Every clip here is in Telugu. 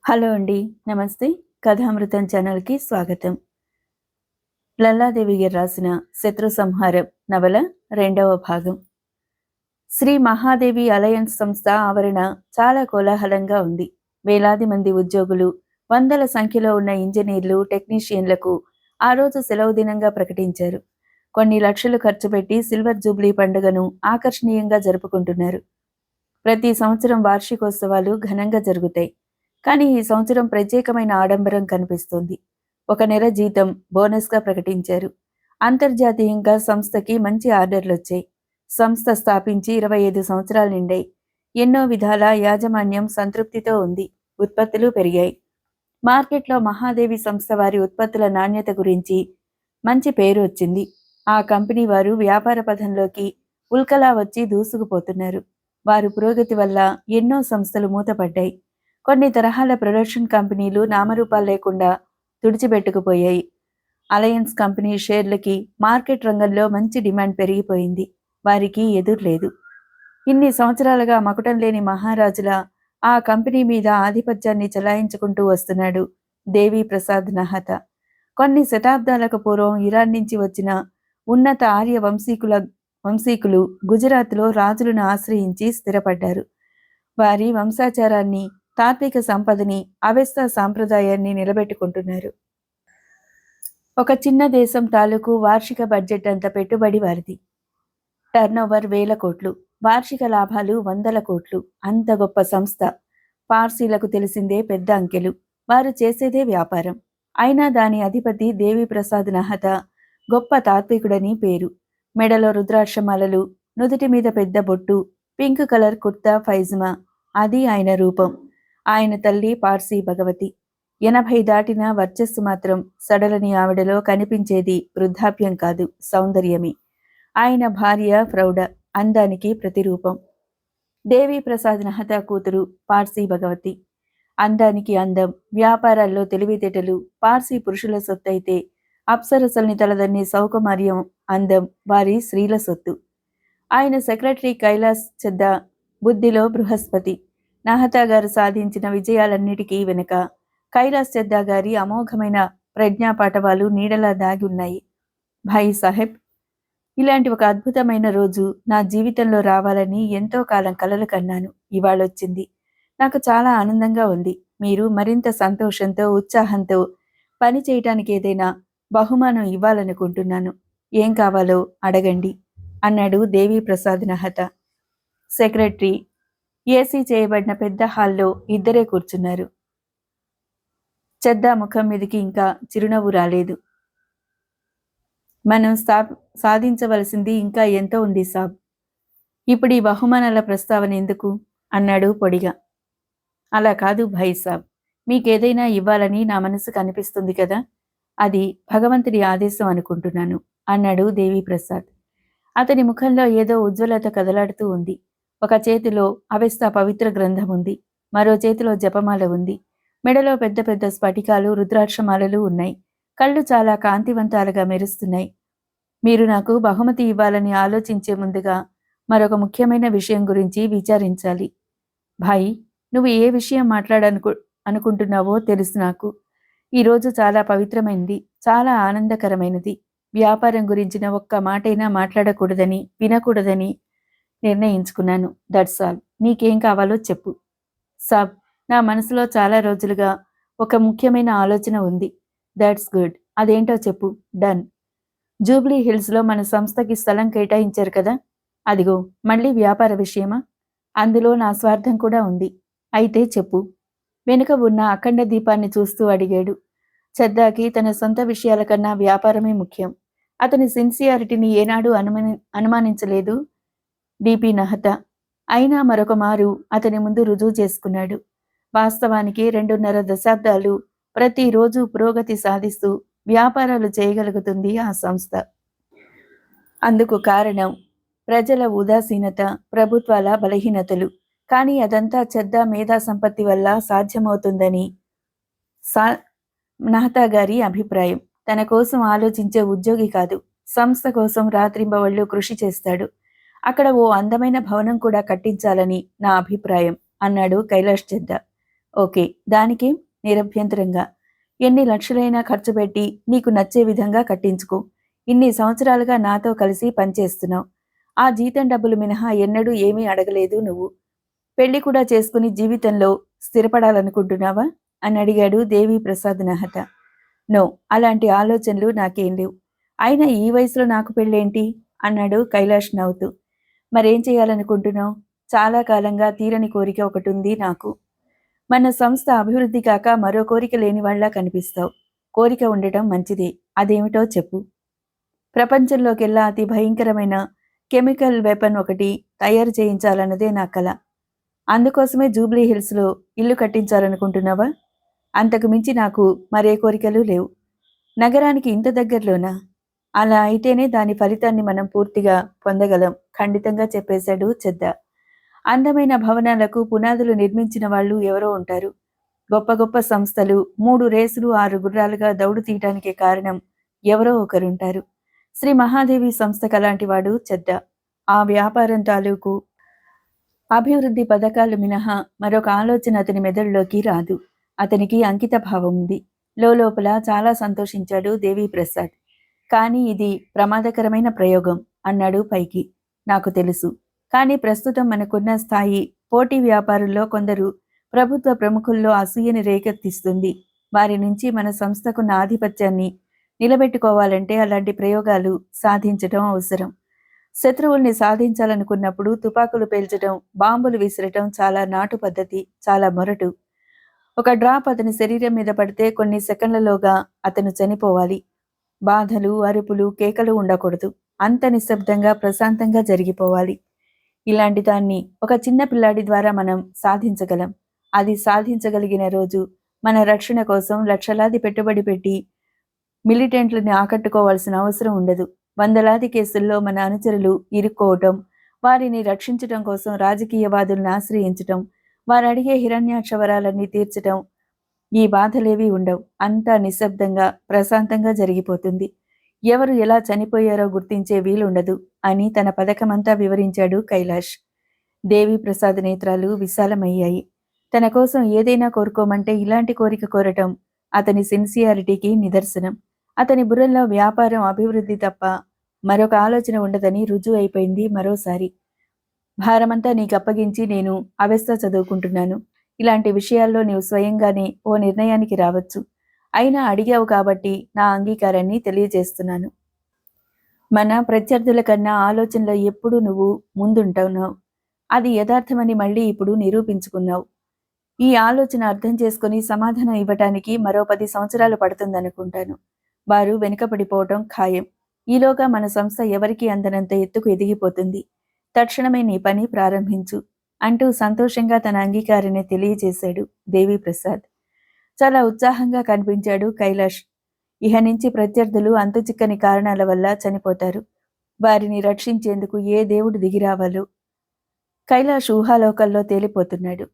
హలో అండి. నమస్తే. కథామృతం ఛానల్‌కి స్వాగతం. లల్లాదేవి గారు రాసిన 'శత్రు సంహారం' నవల రెండవ భాగం. శ్రీ మహాదేవి అలయన్స్ సంస్థ ఆవరణ చాలా కోలాహలంగా ఉంది. వేలాది మంది ఉద్యోగులు, వందల సంఖ్యలో ఉన్న ఇంజనీర్లు, టెక్నీషియన్లకు ఆ రోజు సెలవు దినంగా ప్రకటించారు. కొన్ని లక్షలు ఖర్చు పెట్టి సిల్వర్ జూబ్లీ పండుగను ఆకర్షణీయంగా జరుపుకుంటున్నారు. ప్రతి సంవత్సరం వార్షికోత్సవాలు ఘనంగా జరుగుతాయి. కానీ ఈ సంవత్సరం ప్రత్యేకమైన ఆడంబరం కనిపిస్తోంది. ఒక నెల జీతం బోనస్గా ప్రకటించారు. అంతర్జాతీయంగా సంస్థకి మంచి ఆర్డర్లొచ్చాయి. సంస్థ స్థాపించి 25 సంవత్సరాలు నిండాయి. ఎన్నో విధాల యాజమాన్యం సంతృప్తితో ఉంది. ఉత్పత్తులు పెరిగాయి. మార్కెట్లో మహాదేవి సంస్థ వారి ఉత్పత్తుల నాణ్యత గురించి మంచి పేరు వచ్చింది. ఆ కంపెనీ వారు వ్యాపార పథంలోకి ఉల్కలా వచ్చి దూసుకుపోతున్నారు. వారి పురోగతి వల్ల ఎన్నో సంస్థలు మూతపడ్డాయి. కొన్ని తరహాల ప్రొడక్షన్ కంపెనీలు నామరూపాలు లేకుండా తుడిచిపెట్టుకుపోయాయి. అలయన్స్ కంపెనీ షేర్లకి మార్కెట్ రంగంలో మంచి డిమాండ్ పెరిగిపోయింది. వారికి ఎదురులేదు. ఇన్ని సంవత్సరాలుగా మకుటం లేని మహారాజుల ఆ కంపెనీ మీద ఆధిపత్యాన్ని చెలాయించుకుంటూ వస్తున్నాడు దేవీ ప్రసాద్ నహతా. కొన్ని శతాబ్దాలకు పూర్వం ఇరాన్ నుంచి వచ్చిన ఉన్నత ఆర్య వంశీకులు గుజరాత్లో రాజులను ఆశ్రయించి స్థిరపడ్డారు. వారి వంశాచారాన్ని, తాత్విక సంపదని, అవెస్తా సాంప్రదాయాన్ని నిలబెట్టుకుంటున్నారు. ఒక చిన్న దేశం తాలూకు వార్షిక బడ్జెట్ అంత పెట్టుబడి వారిది. టర్నోవర్ 1000 కోట్లు, వార్షిక లాభాలు 100 కోట్లు. అంత గొప్ప సంస్థ. పార్సీలకు తెలిసిందే పెద్ద అంకెలు. వారు చేసేదే వ్యాపారం. అయినా దాని అధిపతి దేవీప్రసాద్ నహతా గొప్ప తాత్వికుడని పేరు. మెడలో రుద్రాక్షమాలలు, నుదుటి మీద పెద్ద బొట్టు, పింక్ కలర్ కుర్తా పైజమా. అది ఆయన రూపం. ఆయన తల్లి పార్సీ భగవతి. 80 దాటిన వర్చస్సు మాత్రం సడలని ఆవిడలో కనిపించేది వృద్ధాప్యం కాదు, సౌందర్యమే. ఆయన భార్య ప్రౌఢ, అందానికి ప్రతిరూపం. దేవీ ప్రసాద్ నహతా కూతురు పార్సీ భగవతి. అందానికి అందం, వ్యాపారాల్లో తెలివితేటలు పార్సీ పురుషుల సొత్తైతే అప్సరసల్ని తలదన్నే సౌకుమార్యం, అందం వారి స్త్రీల సొత్తు. ఆయన సెక్రటరీ కైలాస్ చెద్దా బుద్ధిలో బృహస్పతి. నహతా గారు సాధించిన విజయాలన్నిటికీ వెనుక కైలాస్ చెద్దా గారి అమోఘమైన ప్రజ్ఞాపాఠవాలు నీడలా దాగి ఉన్నాయి. భాయ్ సాహెబ్, ఇలాంటి ఒక అద్భుతమైన రోజు నా జీవితంలో రావాలని ఎంతో కాలం కలలు కన్నాను. ఇవాళొచ్చింది. నాకు చాలా ఆనందంగా ఉంది. మీరు మరింత సంతోషంతో, ఉత్సాహంతో పని చేయటానికి ఏదైనా బహుమానం ఇవ్వాలనుకుంటున్నాను. ఏం కావాలో అడగండి అన్నాడు దేవీ ప్రసాద్ నహతా. సెక్రటరీ ఏసీ చేయబడిన పెద్ద హాల్లో ఇద్దరే కూర్చున్నారు. చెద్దా ముఖం మీదికి ఇంకా చిరునవ్వు రాలేదు. మనం సాధించవలసింది ఇంకా ఎంతో ఉంది సాబ్. ఇప్పుడు ఈ బహుమానాల ప్రస్తావన ఎందుకు అన్నాడు పొడిగా. అలా కాదు భాయ్ సాబ్, మీకేదైనా ఇవ్వాలని నా మనసు కనిపిస్తుంది కదా, అది భగవంతుడి ఆదేశం అనుకుంటున్నాను అన్నాడు దేవీప్రసాద్. అతని ముఖంలో ఏదో ఉజ్వలత కదలాడుతూ ఉంది. ఒక చేతిలో అవెస్తా పవిత్ర గ్రంథం ఉంది, మరో చేతిలో జపమాల ఉంది. మెడలో పెద్ద పెద్ద స్ఫటికాలు, రుద్రాక్షమాలలు ఉన్నాయి. కళ్ళు చాలా కాంతివంతాలుగా మెరుస్తున్నాయి. మీరు నాకు బహుమతి ఇవ్వాలని ఆలోచించే ముందుగా మరొక ముఖ్యమైన విషయం గురించి విచారించాలి. భాయ్, నువ్వు ఏ విషయం అనుకుంటున్నావో తెలుసు నాకు. ఈరోజు చాలా పవిత్రమైనది, చాలా ఆనందకరమైనది. వ్యాపారం గురించిన ఒక్క మాటైనా మాట్లాడకూడదని, వినకూడదని నిర్ణయించుకున్నాను. That's all. నీకేం కావాలో చెప్పు. సాబ్, నా మనసులో చాలా రోజులుగా ఒక ముఖ్యమైన ఆలోచన ఉంది. That's good. అదేంటో చెప్పు. డన్. జూబ్లీ హిల్స్లో మన సంస్థకి స్థలం కేటాయించారు కదా, అదిగో మళ్ళీ వ్యాపార విషయమా? అందులో నా స్వార్థం కూడా ఉంది. అయితే చెప్పు. వెనుక ఉన్న అఖండ దీపాన్ని చూస్తూ అడిగాడు. చెద్దాకి తన సొంత విషయాల కన్నా వ్యాపారమే ముఖ్యం. అతని సిన్సియారిటీని ఏనాడూ అనుమానించలేదు డిపి నహతా. అయినా మరొక మారు అతని ముందు రుజువు చేసుకున్నాడు. వాస్తవానికి 2.5 దశాబ్దాలు ప్రతిరోజు పురోగతి సాధిస్తూ వ్యాపారాలు చేయగలుగుతుంది ఆ సంస్థ. అందుకు కారణం ప్రజల ఉదాసీనత, ప్రభుత్వాల బలహీనతలు. కానీ అదంతా చెద్దా మేధా సంపత్తి వల్ల సాధ్యమవుతుందని నహతా గారి అభిప్రాయం. తన కోసం ఆలోచించే ఉద్యోగి కాదు, సంస్థ కోసం రాత్రింబవళ్లు కృషి చేస్తాడు. అక్కడ ఓ అందమైన భవనం కూడా కట్టించాలని నా అభిప్రాయం అన్నాడు కైలాష్ చెద్దా. ఓకే, దానికేం, నిరభ్యంతరంగా. ఎన్ని లక్షలైనా ఖర్చు పెట్టి నీకు నచ్చే విధంగా కట్టించుకో. ఇన్ని సంవత్సరాలుగా నాతో కలిసి పనిచేస్తున్నావు. ఆ జీతం డబ్బులు మినహా ఎన్నడూ ఏమీ అడగలేదు నువ్వు. పెళ్లి కూడా చేసుకుని జీవితంలో స్థిరపడాలనుకుంటున్నావా అని అడిగాడు దేవీప్రసాద్ నహత. నో, అలాంటి ఆలోచనలు నాకేం లేవు. అయినా ఈ వయసులో నాకు పెళ్ళేంటి అన్నాడు కైలాష్ నవ్వుతూ. మరేం చేయాలనుకుంటున్నావు? చాలా కాలంగా తీరని కోరిక ఒకటుంది నాకు. మన సంస్థ అభివృద్ధి కాక మరో కోరిక లేని వాళ్ళ కనిపిస్తావు. కోరిక ఉండటం మంచిదే. అదేమిటో చెప్పు. ప్రపంచంలోకెల్లా అతి భయంకరమైన కెమికల్ వెపన్ ఒకటి తయారు చేయించాలన్నదే నా కల. అందుకోసమే జూబ్లీ హిల్స్లో ఇల్లు కట్టించాలనుకుంటున్నావా? అంతకు మించి నాకు మరే కోరికలు లేవు. నగరానికి ఇంత దగ్గరలోనా? అలా అయితేనే దాని ఫలితాన్ని మనం పూర్తిగా పొందగలం ఖండితంగా చెప్పేశాడు చెద్ద. అందమైన భవనాలకు పునాదులు నిర్మించిన వాళ్ళు ఎవరో ఉంటారు. గొప్ప గొప్ప సంస్థలు 3 రేసులు 6 గుర్రాలుగా దౌడు తీయటానికి కారణం ఎవరో ఒకరుంటారు. శ్రీ మహాదేవి సంస్థకు అలాంటి వాడు చెద్ద. ఆ వ్యాపారం తాలూకు అభివృద్ధి పథకాలు మినహా మరొక ఆలోచన అతని మెదడులోకి రాదు. అతనికి అంకిత భావం ఉంది. లోపల చాలా సంతోషించాడు దేవీప్రసాద్. కానీ ఇది ప్రమాదకరమైన ప్రయోగం అన్నాడు పైకి. నాకు తెలుసు. కానీ ప్రస్తుతం మనకున్న స్థాయి పోటీ వ్యాపారుల్లో కొందరు ప్రభుత్వ ప్రముఖుల్లో అసూయని రేకెత్తిస్తుంది. వారి నుంచి మన సంస్థకున్న ఆధిపత్యాన్ని నిలబెట్టుకోవాలంటే అలాంటి ప్రయోగాలు సాధించటం అవసరం. శత్రువుల్ని సాధించాలనుకున్నప్పుడు తుపాకులు పేల్చటం, బాంబులు విసరటం చాలా నాటు పద్ధతి, చాలా మొరటు. ఒక డ్రాప్ అతని శరీరం మీద పడితే కొన్ని సెకండ్లలోగా అతను చనిపోవాలి. బాధలు, అరుపులు, కేకలు ఉండకూడదు. అంత నిశ్శబ్దంగా, ప్రశాంతంగా జరిగిపోవాలి. ఇలాంటి దాన్ని ఒక చిన్న పిల్లాడి ద్వారా మనం సాధించగలం. అది సాధించగలిగిన రోజు మన రక్షణ కోసం లక్షలాది పెట్టుబడి పెట్టి మిలిటెంట్లని ఆకట్టుకోవాల్సిన అవసరం ఉండదు. వందలాది కేసుల్లో మన అనుచరులు ఇరుక్కోవటం, వారిని రక్షించటం కోసం రాజకీయవాదులను ఆశ్రయించటం, వారడిగే హిరణ్యాక్షవరాలన్నీ తీర్చటం, ఈ బాధలేవీ ఉండవు. అంతా నిశ్శబ్దంగా, ప్రశాంతంగా జరిగిపోతుంది. ఎవరు ఎలా చనిపోయారో గుర్తించే వీలుండదు అని తన పథకమంతా వివరించాడు కైలాష్. దేవీప్రసాద్ నేత్రాలు విశాలమయ్యాయి. తన కోసం ఏదైనా కోరుకోమంటే ఇలాంటి కోరిక కోరటం అతని సిన్సియారిటీకి నిదర్శనం. అతని బుర్రలో వ్యాపారం, అభివృద్ధి తప్ప మరొక ఆలోచన ఉండదని రుజువు అయిపోయింది మరోసారి. భారమంతా నీకప్పగించి నేను అవస్థ చదువుకుంటున్నాను. ఇలాంటి విషయాల్లో నీవు స్వయంగానే ఓ నిర్ణయానికి రావచ్చు. అయినా అడిగావు కాబట్టి నా అంగీకారాన్ని తెలియజేస్తున్నాను. మన ప్రత్యర్థుల కన్నా ఆలోచనలో ఎప్పుడూ నువ్వు ముందుంటున్నావు. అది యథార్థమని మళ్ళీ ఇప్పుడు నిరూపించుకున్నావు. ఈ ఆలోచన అర్థం చేసుకుని సమాధానం ఇవ్వటానికి మరో 10 సంవత్సరాలు పడుతుందనుకుంటాను. వారు వెనుకపడిపోవటం ఖాయం. ఈలోగా మన సంస్థ ఎవరికీ అందనంత ఎత్తుకు ఎదిగిపోతుంది. తక్షణమే నీ పని ప్రారంభించు అంటూ సంతోషంగా తన అంగీకారాన్ని తెలియజేశాడు దేవీప్రసాద్. చాలా ఉత్సాహంగా కనిపించాడు కైలాష్. ఇహ నుంచి ప్రత్యర్థులు అంతుచిక్కని కారణాల వల్ల చనిపోతారు. వారిని రక్షించేందుకు ఏ దేవుడు దిగిరావాలో. కైలాష్ ఊహాలోకల్లో తేలిపోతున్నాడు.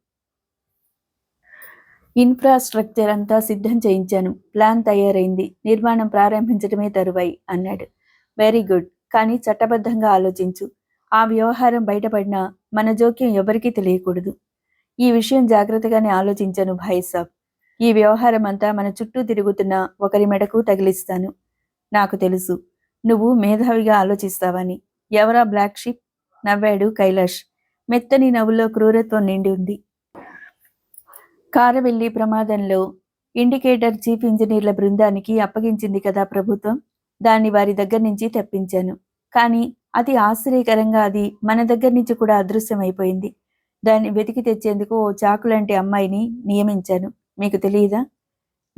ఇన్ఫ్రాస్ట్రక్చర్ అంతా సిద్ధం చేయించాను. ప్లాన్ తయారైంది. నిర్మాణం ప్రారంభించడమే తరువాయి అన్నాడు. Very good. కానీ చట్టబద్ధంగా ఆలోచించు. ఆ వ్యవహారం బయటపడినా మన జోక్యం ఎవరికీ తెలియకూడదు. ఈ విషయం జాగ్రత్తగానే ఆలోచించాను భాయిసాబ్. ఈ వ్యవహారం అంతా మన చుట్టూ తిరుగుతున్న ఒకరి మెడకు తగిలిస్తాను. నాకు తెలుసు నువ్వు మేధావిగా ఆలోచిస్తావని. ఎవరా బ్లాక్ షిప్? నవ్వాడు కైలాష్. మెత్తని నవ్వులో క్రూరత్వం నిండి ఉంది. కారవెల్లి ప్రమాదంలో ఇండికేటర్ చీఫ్ ఇంజనీర్ల బృందానికి అప్పగించింది కదా ప్రభుత్వం. దాన్ని వారి దగ్గర నుంచి తెప్పించాను. కానీ అతి ఆశ్చర్యకరంగా అది మన దగ్గర నుంచి కూడా అదృశ్యమైపోయింది. దాన్ని వెతికి తెచ్చేందుకు ఓ చాకులాంటి అమ్మాయిని నియమించాను. మీకు తెలియదా?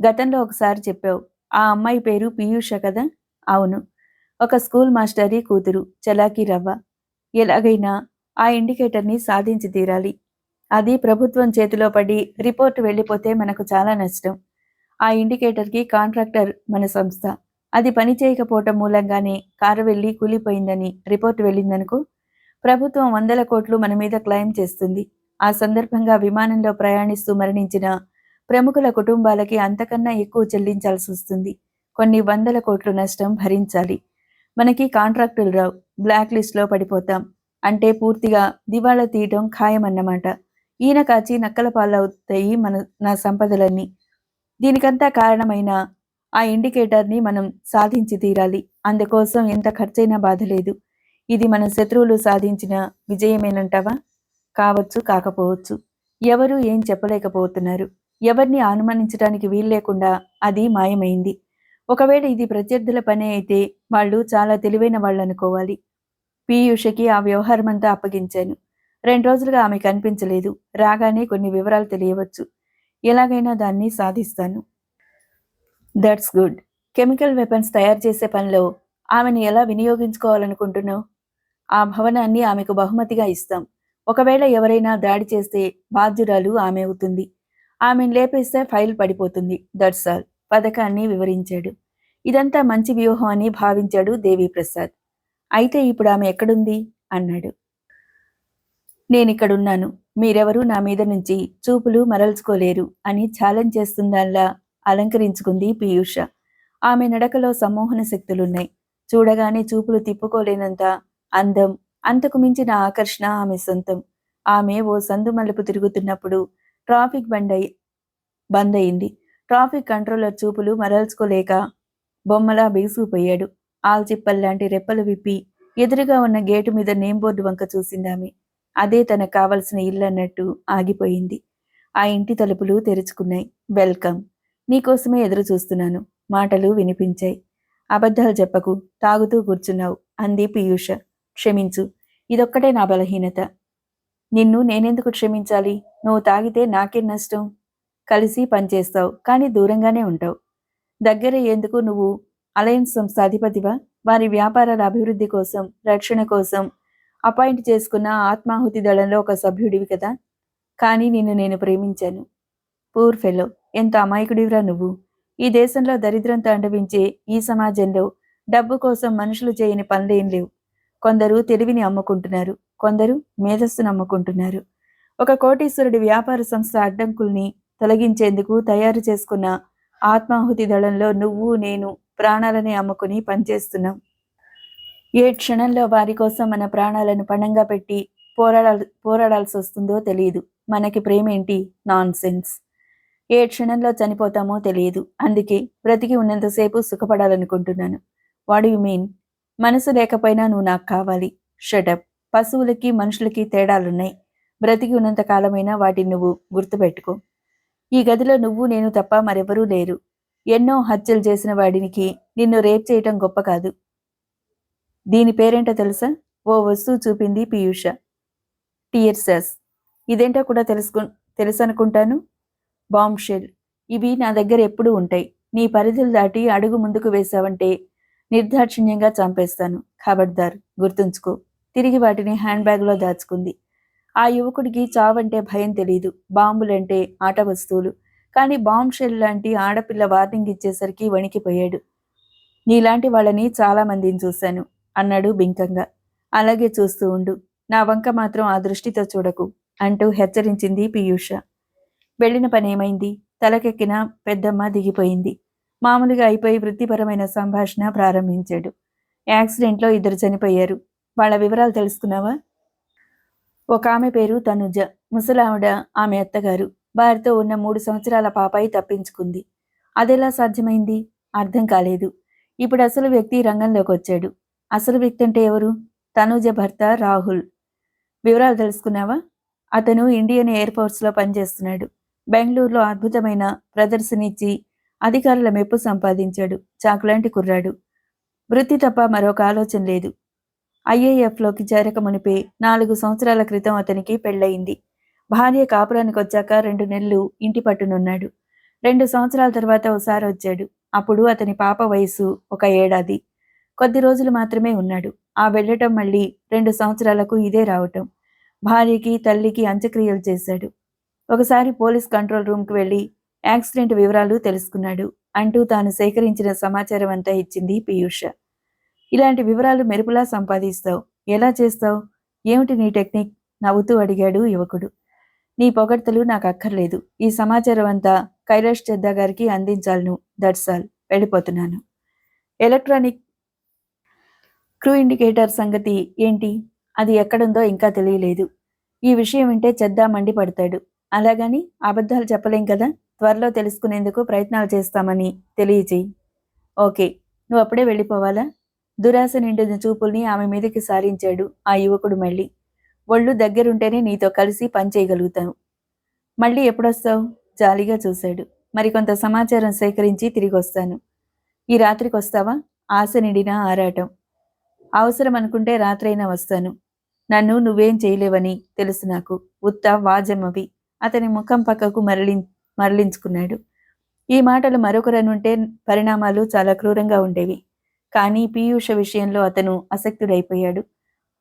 గతంలో ఒకసారి చెప్పావు. ఆ అమ్మాయి పేరు పీయూష కదా? అవును. ఒక స్కూల్ మాస్టరీ కూతురు, చలాకీ రవ్వ. ఎలాగైనా ఆ ఇండికేటర్ని సాధించి తీరాలి. అది ప్రభుత్వం చేతిలో పడి రిపోర్టు వెళ్ళిపోతే మనకు చాలా నష్టం. ఆ ఇండికేటర్కి కాంట్రాక్టర్ మన సంస్థ. అది పనిచేయకపోవటం మూలంగానే కారవెల్లి కూలిపోయిందని రిపోర్టు వెళ్ళిందనుకో, ప్రభుత్వం 100 కోట్లు మన మీద క్లెయిమ్ చేస్తుంది. ఆ సందర్భంగా విమానంలో ప్రయాణిస్తూ మరణించిన ప్రముఖుల కుటుంబాలకి అంతకన్నా ఎక్కువ చెల్లించాల్సి వస్తుంది. కొన్ని 100 కోట్లు నష్టం భరించాలి. మనకి కాంట్రాక్టులు రావు. బ్లాక్ లిస్ట్లో పడిపోతాం. అంటే పూర్తిగా దివాళా తీయటం ఖాయమన్నమాట. ఈయన కాచి నక్కల పాలవుతాయి నా సంపదలన్నీ. దీనికంతా కారణమైన ఆ ఇండికేటర్ని మనం సాధించి తీరాలి. అందుకోసం ఎంత ఖర్చైనా బాధ లేదు. ఇది మన శత్రువులు సాధించిన విజయమేనంటావా? కావచ్చు, కాకపోవచ్చు. ఎవరు ఏం చెప్పలేకపోతున్నారు. ఎవరిని అనుమానించడానికి వీల్లేకుండా అది మాయమైంది. ఒకవేళ ఇది ప్రత్యర్థుల పనే అయితే వాళ్ళు చాలా తెలివైన వాళ్ళనుకోవాలి. పీయూషకి ఆ వ్యవహారమంతా అప్పగించాను. 2 రోజులుగా ఆమె కనిపించలేదు. రాగానే కొన్ని వివరాలు తెలియవచ్చు. ఎలాగైనా దాన్ని సాధిస్తాను. That's good. కెమికల్ వెపన్స్ తయారు చేసే పనిలో ఆమెను ఎలా వినియోగించుకోవాలనుకుంటున్నావు? ఆ భవనాన్ని ఆమెకు బహుమతిగా ఇస్తాం. ఒకవేళ ఎవరైనా దాడి చేస్తే బాధ్యురాలు ఆమె అవుతుంది. ఆమెను లేపేస్తే ఫైల్ పడిపోతుంది. That's all. పథకాన్ని వివరించాడు. ఇదంతా మంచి వ్యూహం అని భావించాడు దేవీప్రసాద్. అయితే ఇప్పుడు ఆమె ఎక్కడుంది? అన్నాడు. నేనిక్కడున్నాను. మీరెవరూ నా మీద నుంచి చూపులు మరల్చుకోలేరు అని ఛాలెంజ్ చేస్తుందల్లా అలంకరించుకుంది పీయూష. ఆమె నడకలో సమ్మోహన శక్తులున్నాయి. చూడగానే చూపులు తిప్పుకోలేనంత అందం, అంతకు మించిన ఆకర్షణ ఆమె సొంతం. ఆమె ఓ సందు మలుపు తిరుగుతున్నప్పుడు ట్రాఫిక్ బంద్ అయింది. ట్రాఫిక్ కంట్రోలర్ చూపులు మరల్చుకోలేక బొమ్మలా బిగుసుకుపోయాడు. ఆల్చిప్పల్లాంటి రెప్పలు విప్పి ఎదురుగా ఉన్న గేటు మీద నేమ్ బోర్డు వంక చూసిందామె. అదే తనకు కావలసిన ఇల్లన్నట్టు ఆగిపోయింది. ఆ ఇంటి తలుపులు తెరుచుకున్నాయి. వెల్కమ్. నీకోసమే ఎదురు చూస్తున్నాను. మాటలు వినిపించాయి. అబద్ధాలు చెప్పకు. తాగుతూ కూర్చున్నావు అంది పీయూష. క్షమించు. ఇదొక్కటే నా బలహీనత. నిన్ను నేనెందుకు క్షమించాలి? నువ్వు తాగితే నాకేం నష్టం? కలిసి పనిచేస్తావు, కానీ దూరంగానే ఉంటావు. దగ్గర ఎందుకు? నువ్వు అలయన్స్ సంస్థ అధిపతివా? వారి వ్యాపారాల అభివృద్ధి కోసం, రక్షణ కోసం అపాయింట్ చేసుకున్న ఆత్మాహుతి దళంలో ఒక సభ్యుడివి కదా. కానీ నిన్ను నేను ప్రేమించాను. Poor fellow. ఎంత అమాయకుడివిరా నువ్వు. ఈ దేశంలో దరిద్రంతో అండవించే ఈ సమాజంలో డబ్బు కోసం మనుషులు చేయని పనులేం లేవు. కొందరు తెలివిని అమ్ముకుంటున్నారు, కొందరు మేధస్సును అమ్ముకుంటున్నారు. ఒక కోటీశ్వరుడి వ్యాపార సంస్థ అడ్డంకుల్ని తొలగించేందుకు తయారు చేసుకున్న ఆత్మాహుతి దళంలో నువ్వు నేను ప్రాణాలని అమ్ముకుని పనిచేస్తున్నాం. ఏ క్షణంలో వారి కోసం మన ప్రాణాలను పణంగా పెట్టి పోరాడాల్సి వస్తుందో తెలియదు. మనకి ప్రేమేంటి? Non sense. ఏ క్షణంలో చనిపోతామో తెలియదు. అందుకే బ్రతికి ఉన్నంతసేపు సుఖపడాలనుకుంటున్నాను. What you mean? మనసు లేకపోయినా నువ్వు నాకు కావాలి. షటప్. పశువులకి మనుషులకి తేడాలున్నాయి. బ్రతికి ఉన్నంత కాలమైనా వాటిని నువ్వు గుర్తుపెట్టుకో. ఈ గదిలో నువ్వు నేను తప్ప మరెవరూ లేరు. ఎన్నో హత్యలు చేసిన వాడినికి నిన్ను రేప్ చేయటం గొప్ప కాదు. దీని పేరేంటో తెలుసా? ఓ వస్తువు చూపింది పీయూష. టీయర్సెస్. ఇదేంటో కూడా తెలుసనుకుంటాను. Bomb shell. ఇవి నా దగ్గర ఎప్పుడూ ఉంటాయి. నీ పరిధులు దాటి అడుగు ముందుకు వేశావంటే నిర్దాక్షిణ్యంగా చంపేస్తాను. ఖబర్దార్, గుర్తుంచుకో. తిరిగి వాటిని హ్యాండ్ బ్యాగ్లో దాచుకుంది. ఆ యువకుడికి చావంటే భయం తెలీదు. బాంబులంటే ఆట వస్తువులు. కానీ బాంబ్ షెల్ లాంటి ఆడపిల్ల వార్నింగ్ ఇచ్చేసరికి వణికిపోయాడు. నీలాంటి వాళ్ళని చాలా మందిని చూశాను అన్నాడు బింకంగా. అలాగే చూస్తూ ఉండు. నా వంక మాత్రం ఆ దృష్టితో చూడకు అంటూ హెచ్చరించింది పీయూష. వెళ్ళిన పనేమైంది? తలకెక్కిన పెద్దమ్మ దిగిపోయింది. మామూలుగా అయిపోయి వృత్తిపరమైన సంభాషణ ప్రారంభించాడు. యాక్సిడెంట్లో 2 చనిపోయారు. వాళ్ళ వివరాలు తెలుసుకున్నావా? ఒక ఆమె పేరు తనుజ. ముసలావిడ ఆమె అత్తగారు. వారితో ఉన్న 3 సంవత్సరాల పాపాయి తప్పించుకుంది. అదెలా సాధ్యమైంది? అర్థం కాలేదు. ఇప్పుడు అసలు వ్యక్తి రంగంలోకి వచ్చాడు. అసలు వ్యక్తి అంటే ఎవరు? తనుజ భర్త రాహుల్. వివరాలు తెలుసుకున్నావా? అతను ఇండియన్ ఎయిర్ ఫోర్స్లో పనిచేస్తున్నాడు. బెంగళూరులో అద్భుతమైన ప్రదర్శనిచ్చి అధికారుల మెప్పు సంపాదించాడు. చాకులాంటి కుర్రాడు. వృత్తి తప్ప మరొక ఆలోచన లేదు. ఐఏఎఫ్లోకి చేరక మునిపే 4 సంవత్సరాల క్రితం అతనికి పెళ్ళయింది. భార్య కాపురానికి వచ్చాక 2 నెలలు ఇంటి పట్టునున్నాడు. 2 సంవత్సరాల తర్వాత ఒకసారి వచ్చాడు. అప్పుడు అతని పాప వయసు 1 ఏడాది. కొద్ది రోజులు మాత్రమే ఉన్నాడు. ఆ వెళ్ళటం మళ్ళీ 2 సంవత్సరాలకు ఇదే రావటం. భార్యకి తల్లికి అంత్యక్రియలు చేశాడు. ఒకసారి పోలీస్ కంట్రోల్ రూమ్కి వెళ్ళి యాక్సిడెంట్ వివరాలు తెలుసుకున్నాడు అంటూ తాను సేకరించిన సమాచారం అంతా ఇచ్చింది పీయూష. ఇలాంటి వివరాలు మెరుపులా సంపాదిస్తావు. ఎలా చేస్తావు? ఏమిటి నీ టెక్నిక్? నవ్వుతూ అడిగాడు యువకుడు. నీ పొగడ్తలు నాకు అక్కర్లేదు. ఈ సమాచారం అంతా కైలాష్ చెద్దా గారికి అందించాలను. That's all. వెళ్ళిపోతున్నాను. ఎలక్ట్రానిక్ క్రూ ఇండికేటర్ సంగతి ఏంటి? అది ఎక్కడుందో ఇంకా తెలియలేదు. ఈ విషయం వింటే చెద్దా మండిపడతాడు. అలాగని అబద్ధాలు చెప్పలేం కదా! త్వరలో తెలుసుకునేందుకు ప్రయత్నాలు చేస్తామని తెలియచేయి. ఓకే. నువ్వప్పుడే వెళ్ళిపోవాలా? దురాశ నిండిన చూపుల్ని ఆమె మీదకి సారించాడు ఆ యువకుడు మళ్ళీ. ఒళ్ళు దగ్గరుంటేనే నీతో కలిసి పనిచేయగలుగుతాను. మళ్ళీ ఎప్పుడొస్తావు? జాలిగా చూశాడు. మరికొంత సమాచారం సేకరించి తిరిగొస్తాను. ఈ రాత్రికొస్తావా? ఆశ నిండిన ఆరాటం. అవసరం అనుకుంటే రాత్రైనా వస్తాను. నన్ను నువ్వేం చేయలేవని తెలుసు నాకు. ఉత్త వాజమ్మవి. అతని ముఖం పక్కకు మరలించుకున్నాడు. ఈ మాటలు మరొకరనుంటే పరిణామాలు చాలా క్రూరంగా ఉండేవి. కానీ పీయూష విషయంలో అతను అసక్తుడైపోయాడు.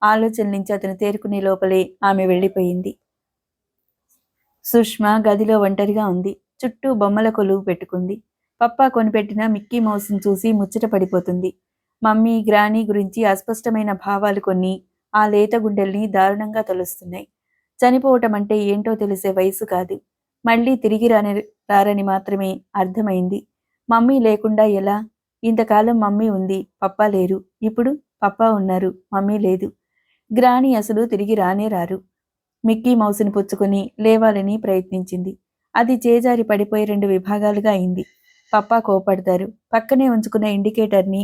ఆలోచన నుంచి అతను తేరుకునే లోపలే ఆమె వెళ్ళిపోయింది. సుష్మ గదిలో ఒంటరిగా ఉంది. చుట్టూ బొమ్మల కొలువు పెట్టుకుంది. పప్పా కొనిపెట్టిన మిక్కీ మౌస్ను చూసి ముచ్చట పడిపోతుంది. మమ్మీ, గ్రానీ గురించి అస్పష్టమైన భావాలు కొన్ని ఆ లేత గుండెల్ని దారుణంగా తొలుస్తున్నాయి. చనిపోవటం అంటే ఏంటో తెలిసే వయసు కాదు. మళ్ళీ తిరిగి రారని మాత్రమే అర్థమైంది. మమ్మీ లేకుండా ఎలా? ఇంతకాలం మమ్మీ ఉంది, పప్పా లేరు. ఇప్పుడు పప్పా ఉన్నారు, మమ్మీ లేదు. గ్రానీ అసలు తిరిగి రానే రారు. మిక్కీ మౌసుని పుచ్చుకుని లేవాలని ప్రయత్నించింది. అది చేజారి పడిపోయి 2 విభాగాలుగా అయింది. పప్పా కోపడతారు. పక్కనే ఉంచుకున్న ఇండికేటర్ని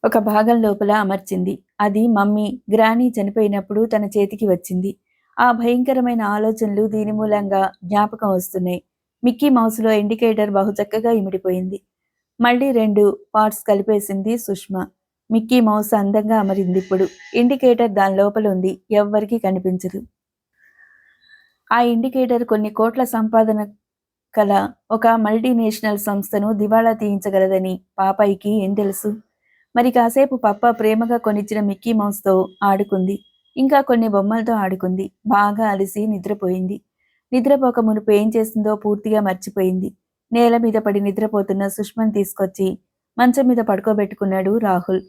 ఒక భాగం లోపల అమర్చింది. అది మమ్మీ, గ్రానీ చనిపోయినప్పుడు తన చేతికి వచ్చింది. ఆ భయంకరమైన ఆలోచనలు దీని మూలంగా జ్ఞాపకం వస్తున్నాయి. మిక్కీ మౌసులో ఇండికేటర్ బహుచక్కగా ఇమిడిపోయింది. మళ్ళీ 2 పార్ట్స్ కలిపేసింది సుష్మ. మిక్కీ మౌస్ అందంగా అమరిందిప్పుడు. ఇండికేటర్ దాని లోపల ఉంది. ఎవ్వరికీ కనిపించదు. ఆ ఇండికేటర్ కొన్ని కోట్ల సంపాదన కల ఒక మల్టీనేషనల్ సంస్థను దివాళా తీయించగలదని పాపాయికి ఏం తెలుసు? మరి కాసేపు పప్ప ప్రేమగా కొనిచ్చిన మిక్కీ మౌస్తో ఆడుకుంది. ఇంకా కొన్ని బొమ్మలతో ఆడుకుంది. బాగా అలిసి నిద్రపోయింది. నిద్రపోక మునుపు ఏం చేసిందో పూర్తిగా మర్చిపోయింది. నేల మీద పడి నిద్రపోతున్న సుష్మను తీసుకొచ్చి మంచం మీద పడుకోబెట్టుకున్నాడు రాహుల్.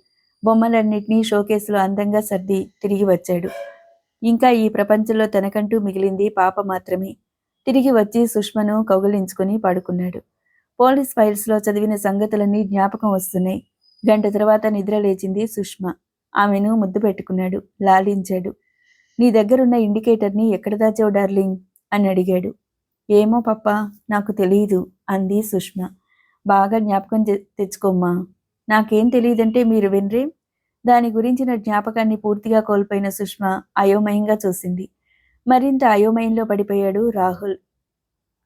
బొమ్మలన్నింటినీ షోకేసులో అందంగా సర్ది తిరిగి వచ్చాడు. ఇంకా ఈ ప్రపంచంలో తనకంటూ మిగిలింది పాప మాత్రమే. తిరిగి వచ్చి సుష్మను కౌగిలించుకుని పడుకున్నాడు. పోలీస్ ఫైల్స్లో చదివిన సంగతులన్నీ జ్ఞాపకం వస్తున్నాయి. గంట తర్వాత నిద్ర లేచింది సుష్మ. ఆమెను ముద్దు పెట్టుకున్నాడు, లాలించాడు. నీ దగ్గరున్న ఇండికేటర్ని ఎక్కడ దాచావు డార్లింగ్ అని అడిగాడు. ఏమో పప్పా, నాకు తెలీదు అంది సుష్మ. బాగా జ్ఞాపకం తెచ్చుకోమ్మా. నాకేం తెలియదంటే మీరు వినరే? దాని గురించిన జ్ఞాపకాన్ని పూర్తిగా కోల్పోయిన సుష్మ అయోమయంగా చూసింది. మరింత అయోమయంలో పడిపోయాడు రాహుల్.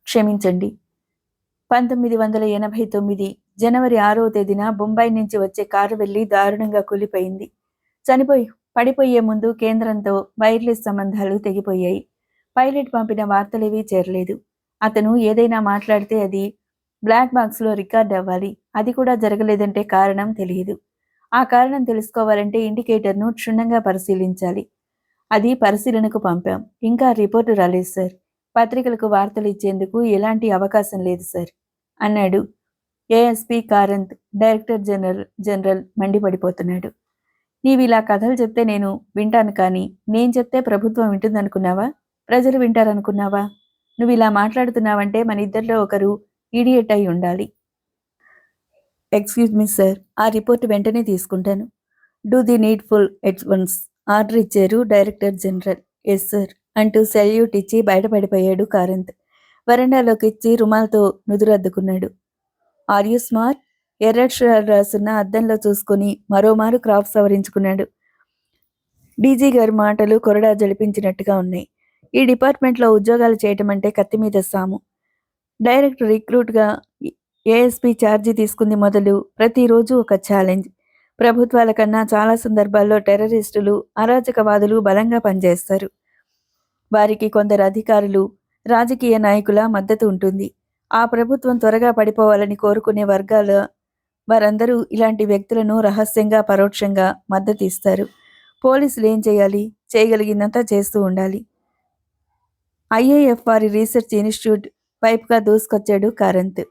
క్షమించండి. 1989 జనవరి 6వ తేదీన బొంబాయి నుంచి వచ్చే కారు వెళ్లి దారుణంగా కూలిపోయింది. పడిపోయే ముందు కేంద్రంతో వైర్లెస్ సంబంధాలు తెగిపోయాయి. పైలట్ పంపిన వార్తలేవీ చేరలేదు. అతను ఏదైనా మాట్లాడితే అది బ్లాక్ బాక్స్లో రికార్డ్ అవ్వాలి. అది కూడా జరగలేదంటే కారణం తెలియదు. ఆ కారణం తెలుసుకోవాలంటే ఇండికేటర్ను క్షుణ్ణంగా పరిశీలించాలి. అది పరిశీలనకు పంపాం. ఇంకా రిపోర్టు రాలేదు సార్. పత్రికలకు వార్తలు ఇచ్చేందుకు ఎలాంటి అవకాశం లేదు సార్ అన్నాడు ఏఎస్పీ కారంత్. డైరెక్టర్ జనరల్ మండిపడిపోతున్నాడు. నీవిలా కథలు చెప్తే నేను వింటాను, కానీ నేను చెప్తే ప్రభుత్వం వింటుందనుకున్నావా? ప్రజలు వింటారనుకున్నావా? నువ్విలా మాట్లాడుతున్నావంటే మన ఇద్దరిలో ఒకరు ఈడియట్ అయి ఉండాలి. ఎక్స్క్యూజ్ మీ సార్, ఆ రిపోర్ట్ వెంటనే తీసుకుంటాను. Do the needful at once order ఇచ్చారు డైరెక్టర్ జనరల్. ఎస్ సార్ అంటూ సెల్యూట్ ఇచ్చి బయటపడిపోయాడు కారంత్. వరండాలోకి ఇచ్చి రుమాల్తో నుదురద్దుకున్నాడు. Are you smart? ఎర్రక్షరాలు రాసున్న అద్దంలో చూసుకుని మరోమారు క్రాఫ్ సవరించుకున్నాడు. డీజీ గారి మాటలు కొరడా జలిపించినట్టుగా ఉన్నాయి. ఈ డిపార్ట్మెంట్లో ఉద్యోగాలు చేయటం అంటే కత్తి మీద సాము. డైరెక్ట్ రిక్రూట్గా ఏఎస్పీ ఛార్జీ తీసుకుంది మొదలు ప్రతిరోజు ఒక ఛాలెంజ్. ప్రభుత్వాల కన్నా చాలా సందర్భాల్లో టెర్రరిస్టులు, అరాచకవాదులు బలంగా పనిచేస్తారు. వారికి కొందరు అధికారులు, రాజకీయ నాయకుల మద్దతు ఉంటుంది. ఆ ప్రభుత్వం త్వరగా పడిపోవాలని కోరుకునే వర్గాల వారందరూ ఇలాంటి వ్యక్తులను రహస్యంగా, పరోక్షంగా మద్దతు ఇస్తారు. పోలీసులు ఏం చేయాలి? చేయగలిగిందంతా చేస్తూ ఉండాలి. ఐఏఎఫ్ వారి రీసెర్చ్ ఇన్స్టిట్యూట్ వైపుగా దూసుకొచ్చాడు కారంత్.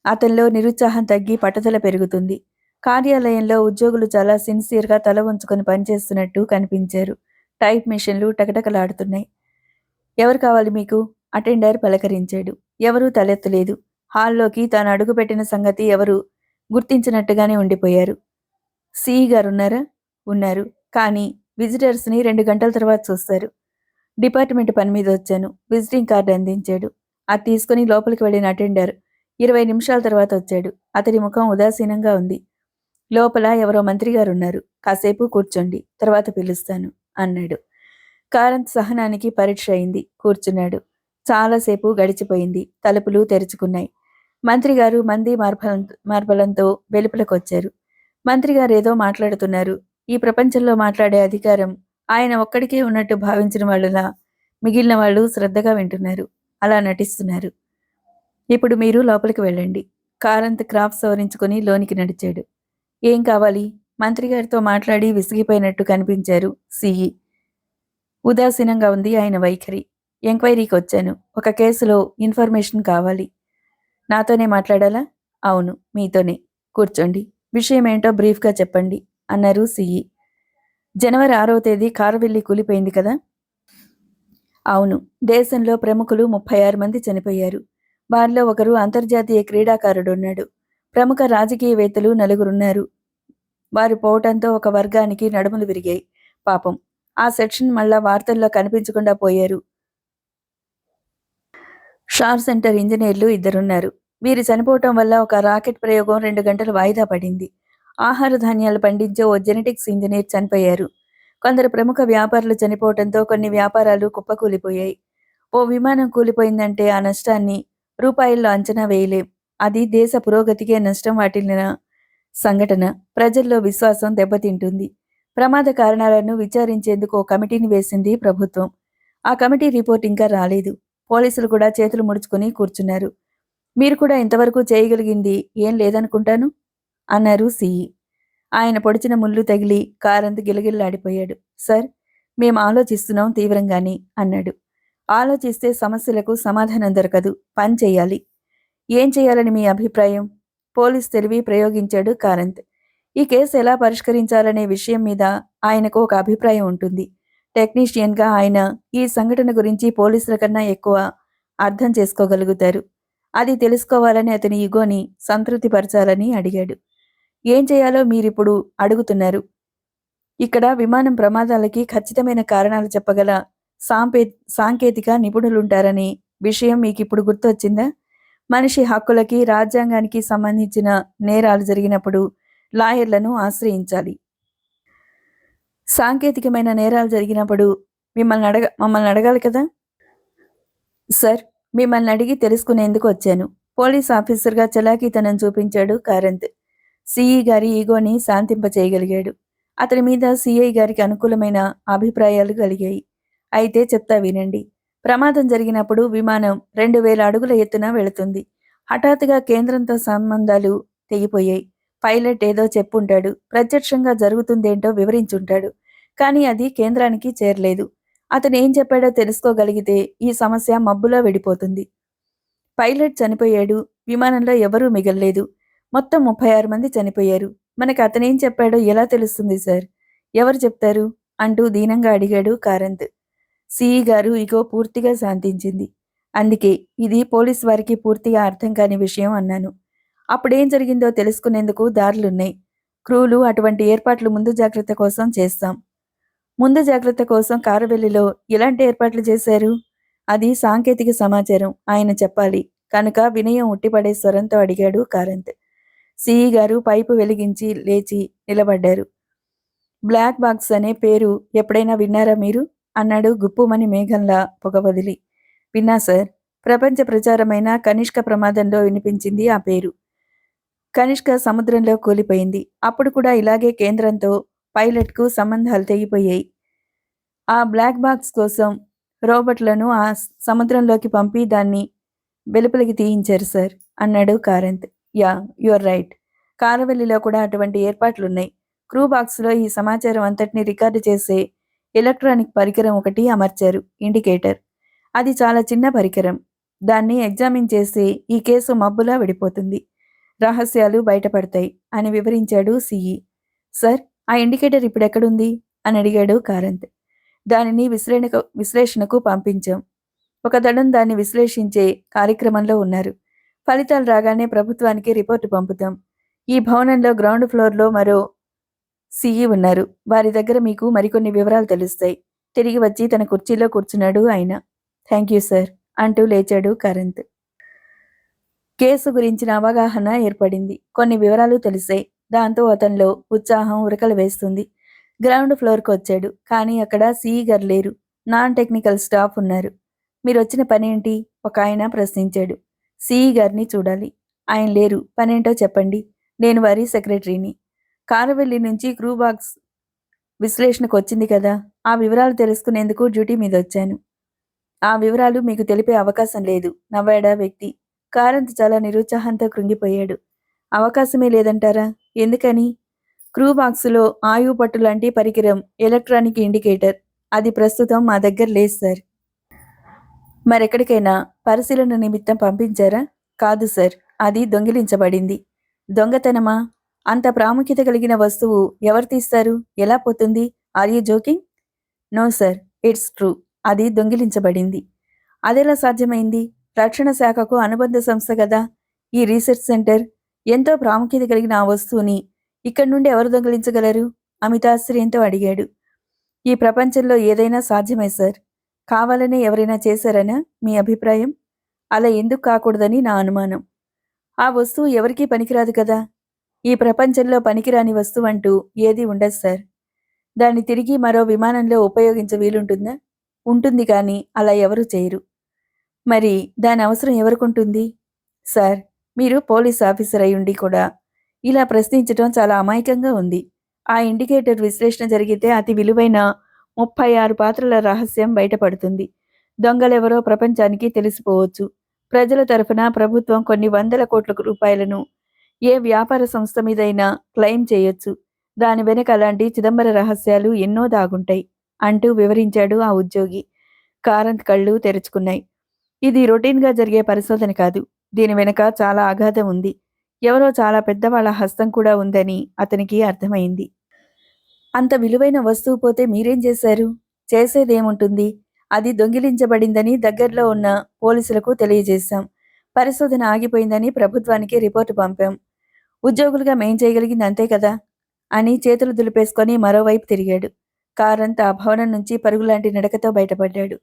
అతనిలో నిరుత్సాహం తగ్గి పట్టుదల పెరుగుతుంది. కార్యాలయంలో ఉద్యోగులు చాలా సిన్సియర్గా తల వంచుకొని పనిచేస్తున్నట్టు కనిపించారు. టైప్ మిషన్లు టకటకలాడుతున్నాయి. ఎవరు కావాలి మీకు? అటెండర్ పలకరించాడు. ఎవరూ తలెత్తలేదు. హాల్లోకి తాను అడుగుపెట్టిన సంగతి ఎవరు గుర్తించినట్టుగానే ఉండిపోయారు. సిఈ గారున్నారా? ఉన్నారు. కానీ విజిటర్స్ని 2 గంటల తర్వాత చూస్తారు. డిపార్ట్మెంట్ పని మీద వచ్చాను. విజిటింగ్ కార్డు అందించాడు. అది తీసుకుని లోపలికి వెళ్ళిన అటెండర్ 20 నిమిషాల తర్వాత వచ్చాడు. అతడి ముఖం ఉదాసీనంగా ఉంది. లోపల ఎవరో మంత్రి గారున్నారు. కాసేపు కూర్చోండి, తర్వాత పిలుస్తాను అన్నాడు. కారంత్ సహనానికి పరీక్ష అయింది. కూర్చున్నాడు. చాలాసేపు గడిచిపోయింది. తలుపులు తెరుచుకున్నాయి. మంత్రిగారు మంది మార్బలంతో వెలుపలకొచ్చారు. మంత్రిగారు ఏదో మాట్లాడుతున్నారు. ఈ ప్రపంచంలో మాట్లాడే అధికారం ఆయన ఒక్కడికే ఉన్నట్టు భావించిన వాళ్ళలా మిగిలిన వాళ్ళు శ్రద్ధగా వింటున్నారు. అలా నటిస్తున్నారు. ఇప్పుడు మీరు లోపలికి వెళ్ళండి. కారంత్ క్రాఫ్ సవరించుకుని లోనికి నడిచాడు. ఏం కావాలి? మంత్రిగారితో మాట్లాడి విసిగిపోయినట్టు కనిపించారు సిఈ. ఉదాసీనంగా ఉంది ఆయన వైఖరి. ఎంక్వైరీకి వచ్చాను. ఒక కేసులో ఇన్ఫర్మేషన్ కావాలి. నాతోనే మాట్లాడాలా? అవును, మీతోనే. కూర్చోండి. విషయం ఏంటో బ్రీఫ్గా చెప్పండి అన్నారు సిఈ. జనవరి 6వ తేదీ కారువెల్లి కూలిపోయింది కదా? అవును. దేశంలో ప్రముఖులు 36 మంది చనిపోయారు. వారిలో ఒకరు అంతర్జాతీయ క్రీడాకారుడున్నాడు. ప్రముఖ రాజకీయవేత్తలు 4 వారు పోవటంతో ఒక వర్గానికి నడుములు విరిగాయి. పాపం ఆ సెక్షన్ మళ్ళా వార్తల్లో కనిపించకుండా పోయారు. షార్ సెంటర్ ఇంజనీర్లు 2 వీరు చనిపోవటం వల్ల ఒక రాకెట్ ప్రయోగం 2 గంటలు వాయిదా పడింది. ఆహార ధాన్యాలు పండించే ఓ జెనెటిక్స్ ఇంజనీర్ చనిపోయారు. కొందరు ప్రముఖ వ్యాపారులు చనిపోవటంతో కొన్ని వ్యాపారాలు కుప్పకూలిపోయాయి. ఓ విమానం కూలిపోయిందంటే ఆ నష్టాన్ని రూపాయల్లో అంచనా వేయలేం. అది దేశ పురోగతికే నష్టం వాటిల్లిన సంఘటన. ప్రజల్లో విశ్వాసం దెబ్బతింటుంది. ప్రమాద కారణాలను విచారించేందుకు ఓ కమిటీని వేసింది ప్రభుత్వం. ఆ కమిటీ రిపోర్ట్ ఇంకా రాలేదు. పోలీసులు కూడా చేతులు ముడుచుకుని కూర్చున్నారు. మీరు కూడా ఇంతవరకు చేయగలిగింది ఏం లేదనుకుంటాను అన్నారు సిఈ. ఆయన పొడిచిన ముళ్ళు తగిలి కారంత్ గిలగిల్లాడిపోయాడు. సార్, మేం ఆలోచిస్తున్నాం తీవ్రంగానే అన్నాడు. ఆలోచిస్తే సమస్యలకు సమాధానం దొరకదు. పని చెయ్యాలి. ఏం చేయాలని మీ అభిప్రాయం? పోలీస్ తెలివి ప్రయోగించాడు కారంత్. ఈ కేసు ఎలా పరిష్కరించాలనే విషయం మీద ఆయనకు ఒక అభిప్రాయం ఉంటుంది. టెక్నీషియన్గా ఆయన ఈ సంఘటన గురించి పోలీసుల కన్నా ఎక్కువ అర్థం చేసుకోగలుగుతారు. అది తెలుసుకోవాలని అతని ఈగోని సంతృప్తిపరచాలని అడిగాడు. ఏం చేయాలో మీరిప్పుడు అడుగుతున్నారు. ఇక్కడ విమానం ప్రమాదాలకి ఖచ్చితమైన కారణాలు చెప్పగల సాంకేతిక నిపుణులుంటారనే విషయం మీకిప్పుడు గుర్తొచ్చిందా? మనిషి హక్కులకి, రాజ్యాంగానికి సంబంధించిన నేరాలు జరిగినప్పుడు లాయర్లను ఆశ్రయించాలి. సాంకేతికమైన నేరాలు జరిగినప్పుడు మమ్మల్ని అడగాలి కదా? సార్, మిమ్మల్ని అడిగి తెలుసుకునేందుకు వచ్చాను. పోలీస్ ఆఫీసర్గా చలాకీతనం చూపించాడు కారంత్. సిఈ గారి ఈగోని శాంతింపచేయగలిగాడు. అతని మీద సిఐ గారికి అనుకూలమైన అభిప్రాయాలు కలిగాయి. అయితే చెప్తా వినండి. ప్రమాదం జరిగినప్పుడు విమానం 2000 అడుగుల ఎత్తున వెళుతుంది. హఠాత్తుగా కేంద్రంతో సంబంధాలు తెగిపోయాయి. పైలట్ ఏదో చెప్పుంటాడు. ప్రత్యక్షంగా జరుగుతుందేంటో వివరించుంటాడు. కానీ అది కేంద్రానికి చేరలేదు. అతను ఏం చెప్పాడో తెలుసుకోగలిగితే ఈ సమస్య మబ్బులో విడిపోతుంది. పైలట్ చనిపోయాడు. విమానంలో ఎవరూ మిగల్లేదు. మొత్తం 36 మంది చనిపోయారు. మనకు అతనేం చెప్పాడో ఎలా తెలుస్తుంది సార్? ఎవరు చెప్తారు అంటూ దీనంగా అడిగాడు కారంత్. సిఈ గారు ఇగో పూర్తిగా శాంతించింది. అందుకే ఇది పోలీసు వారికి పూర్తిగా అర్థం కాని విషయం అన్నాను. అప్పుడేం జరిగిందో తెలుసుకునేందుకు దారులున్నాయి. క్రూలు అటువంటి ఏర్పాట్లు ముందు జాగ్రత్త కోసం చేస్తాం. ముందు జాగ్రత్త కోసం కారువెల్లిలో ఎలాంటి ఏర్పాట్లు చేశారు? అది సాంకేతిక సమాచారం, ఆయన చెప్పాలి. కనుక వినయం ఉట్టిపడే స్వరంతో అడిగాడు కారంత్. సిఈ గారు పైపు వెలిగించి లేచి నిలబడ్డారు. బ్లాక్ బాక్స్ అనే పేరు ఎప్పుడైనా విన్నారా మీరు? అన్నాడు గుప్పుమని మేఘంలా పొగ వదిలి. విన్నా సార్. ప్రపంచ ప్రచారమైన కనిష్క ప్రమాదంలో వినిపించింది ఆ పేరు. కనిష్క సముద్రంలో కూలిపోయింది. అప్పుడు కూడా ఇలాగే కేంద్రంతో పైలట్కు సంబంధాలు తెగిపోయాయి. ఆ బ్లాక్ బాక్స్ కోసం రోబోట్లను ఆ సముద్రంలోకి పంపి దాన్ని వెలుపలికి తీయించారు సార్ అన్నాడు కారంత్. Yeah, your right. కారవెల్లిలో కూడా అటువంటి ఏర్పాట్లున్నాయి. క్రూ బాక్స్లో ఈ సమాచారం అంతటినీ రికార్డు చేసే ఎలక్ట్రానిక్ పరికరం ఒకటి అమర్చారు, ఇండికేటర్. అది చాలా చిన్న పరికరం. దాన్ని ఎగ్జామిన్ చేస్తే ఈ కేసు మబ్బులా విడిపోతుంది. రహస్యాలు బయటపడతాయి అని వివరించాడు సిఈ. సార్, ఆ ఇండికేటర్ ఇప్పుడెక్కడుంది అని అడిగాడు కారంత్. దానిని విశ్లేషణకు పంపించాం. ఒక దళం దాన్ని విశ్లేషించే కార్యక్రమంలో ఉన్నారు. ఫలితాలు రాగానే ప్రభుత్వానికి రిపోర్టు పంపుతాం. ఈ భవనంలో గ్రౌండ్ ఫ్లోర్లో మరో సిఈ ఉన్నారు. వారి దగ్గర మీకు మరికొన్ని వివరాలు తెలుస్తాయి. తిరిగి వచ్చి తన కుర్చీలో కూర్చున్నాడు ఆయన. థ్యాంక్ యూ సార్ అంటూ లేచాడు కారంత్. కేసు గురించిన అవగాహన ఏర్పడింది. కొన్ని వివరాలు తెలిసాయి. దాంతో అతనిలో ఉత్సాహం ఉరకలు వేస్తుంది. గ్రౌండ్ ఫ్లోర్కి వచ్చాడు. కానీ అక్కడ సిఈ గారు లేరు. నాన్ టెక్నికల్ స్టాఫ్ ఉన్నారు. మీరొచ్చిన పనేంటి? ఒక ఆయన ప్రశ్నించాడు. సిఈ గారిని చూడాలి. ఆయన లేరు. పనేంటో చెప్పండి. నేను వారి సెక్రటరీని. కారవెల్లి నుంచి క్రూ బాక్స్ విశ్లేషణకు వచ్చింది కదా, ఆ వివరాలు తెలుసుకునేందుకు డ్యూటీ మీద వచ్చాను. ఆ వివరాలు మీకు తెలిపే అవకాశం లేదు నవ్వాడా వ్యక్తి. కారంత్ చాలా నిరుత్సాహంతో కృంగిపోయాడు. అవకాశమే లేదంటారా? ఎందుకని? క్రూ బాక్సులో ఆయువు పట్టు లాంటి పరికరం, ఎలక్ట్రానిక్ ఇండికేటర్, అది ప్రస్తుతం మా దగ్గర లేదు సార్. మరెక్కడికైనా పరిశీలన నిమిత్తం పంపించారా? కాదు సార్, అది దొంగిలించబడింది. దొంగతనమా? అంత ప్రాముఖ్యత కలిగిన వస్తువు ఎవరు తీస్తారు? ఎలా పోతుంది? Are you joking? No sir, it's true. అది దొంగిలించబడింది. అదెలా సాధ్యమైంది? రక్షణ శాఖకు అనుబంధ సంస్థ కదా ఈ రీసెర్చ్ సెంటర్. ఎంతో ప్రాముఖ్యత కలిగిన ఆ వస్తువుని ఇక్కడి నుండి ఎవరు దొంగిలించగలరు? అమితాశ్చర్యంతో అడిగాడు. ఈ ప్రపంచంలో ఏదైనా సాధ్యమే సార్. కావాలనే ఎవరైనా చేశారనా మీ అభిప్రాయం? అలా ఎందుకు కాకూడదని నా అనుమానం. ఆ వస్తువు ఎవరికీ పనికిరాదు కదా. ఈ ప్రపంచంలో పనికిరాని వస్తువు అంటూ ఏదీ ఉండదు సార్. దాన్ని తిరిగి మరో విమానంలో ఉపయోగించ వీలుంటుందా? ఉంటుంది, కానీ అలా ఎవరూ చేయరు. మరి దాని అవసరం ఎవరికుంటుంది? సార్, మీరు పోలీస్ ఆఫీసర్ అయ్యుండి కూడా ఇలా ప్రశ్నించటం చాలా అమాయకంగా ఉంది. ఆ ఇండికేటర్ విశ్లేషణ జరిగితే అతి విలువైన 36 పాత్రల రహస్యం బయటపడుతుంది. దొంగలెవరో ప్రపంచానికి తెలిసిపోవచ్చు. ప్రజల తరఫున ప్రభుత్వం కొన్ని వందల కోట్ల రూపాయలను ఏ వ్యాపార సంస్థ మీదైనా క్లెయిమ్ చేయొచ్చు. దాని వెనక అలాంటి చిదంబర రహస్యాలు ఎన్నో దాగుంటాయి అంటూ వివరించాడు ఆ ఉద్యోగి. కారంత్ కళ్ళు తెరుచుకున్నాయి. ఇది రొటీన్గా జరిగే పరిశోధన కాదు. దీని వెనక చాలా అగాధం ఉంది. ఎవరో చాలా పెద్దవాళ్ల హస్తం కూడా ఉందని అతనికి అర్థమైంది. అంత విలువైన వస్తువు పోతే మీరేం చేశారు? చేసేదేముంటుంది? అది దొంగిలించబడిందని దగ్గరలో ఉన్న పోలీసులకు తెలియజేశాం. పరిశోధన ఆగిపోయిందని ప్రభుత్వానికి రిపోర్టు పంపాం. ఉద్యోగులుగా మేం చేయగలిగింది అంతే కదా అని చేతులు దులిపేసుకొని మరోవైపు తిరిగాడు. కారంత్ ఆ భవనం నుంచి పరుగులాంటి నడకతో బయటపడ్డాడు.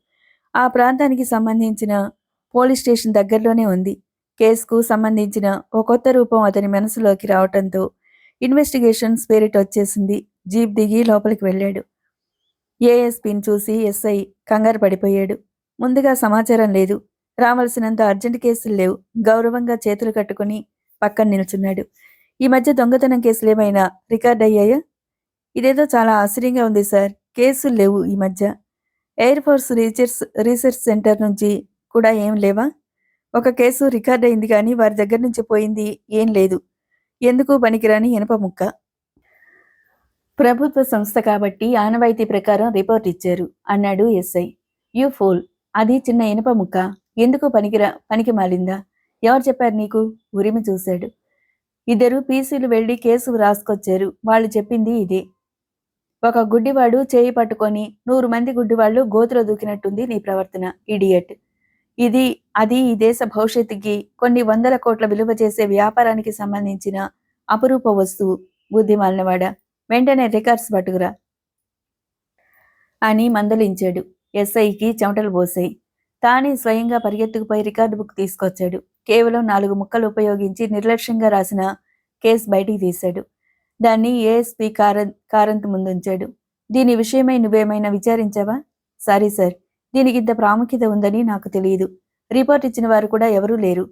ఆ ప్రాంతానికి సంబంధించిన పోలీస్ స్టేషన్ దగ్గరలోనే ఉంది. కేసుకు సంబంధించిన ఓ కొత్త రూపం అతని మనసులోకి రావటంతో ఇన్వెస్టిగేషన్ స్పిరిట్ వచ్చేసింది. జీప్ దిగి లోపలికి వెళ్ళాడు. ఏఎస్పీని చూసి ఎస్ఐ కంగారు పడిపోయాడు. ముందుగా సమాచారం లేదు. రావాల్సినంత అర్జెంట్ కేసులు లేవు. గౌరవంగా చేతులు కట్టుకుని పక్కన నిల్చున్నాడు. ఈ మధ్య దొంగతనం కేసులేమైనా రికార్డ్ అయ్యాయా? ఇదేదో చాలా ఆశ్చర్యంగా ఉంది సార్. కేసులు లేవు ఈ మధ్య. ఎయిర్ ఫోర్స్ రీసెర్చ్ సెంటర్ నుంచి కూడా ఏం లేవా? ఒక కేసు రికార్డ్ అయింది, కానీ వారి దగ్గర నుంచి పోయింది ఏం లేదు. ఎందుకు పనికిరాని ఇనప ముక్క. ప్రభుత్వ సంస్థ కాబట్టి ఆనవాయితీ ప్రకారం రిపోర్ట్ ఇచ్చారు అన్నాడు ఎస్ఐ. యూ ఫూల్, అది చిన్న ఇనప ముక్క. ఎందుకు పనికి మాలిందా? ఎవరు చెప్పారు నీకు? ఉరిమి చూశాడు. ఇద్దరు పీసీలు వెళ్లి కేసు రాసుకొచ్చారు. వాళ్ళు చెప్పింది ఇదే. ఒక గుడ్డివాడు చేయి పట్టుకొని 100 మంది గుడ్డివాళ్లు గోతులో దూకినట్టుంది నీ ప్రవర్తన, ఇడియట్. అది ఈ దేశ భవిష్యత్తుకి కొన్ని వందల కోట్ల విలువ చేసే వ్యాపారానికి సంబంధించిన అపురూప వస్తువు. బుద్ధిమాలినవాడ, వెంటనే రికార్డ్స్ పట్టుకురా అని మందలించాడు. ఎస్ఐకి చెమటలు పోసాయి. తానే స్వయంగా పరిగెత్తుకుపోయి రికార్డు బుక్ తీసుకొచ్చాడు. కేవలం 4 ముక్కలు ఉపయోగించి నిర్లక్ష్యంగా రాసిన కేసు బయటికి తీశాడు. దాన్ని ఏఎస్పీ కారంత్ ముందుంచాడు. దీని విషయమై నువ్వేమైనా విచారించావా? సారీ సార్, దీనికి ఇంత ప్రాముఖ్యత ఉందని నాకు తెలియదు. రిపోర్ట్ ఇచ్చిన వారు కూడా ఎవరూ లేరు.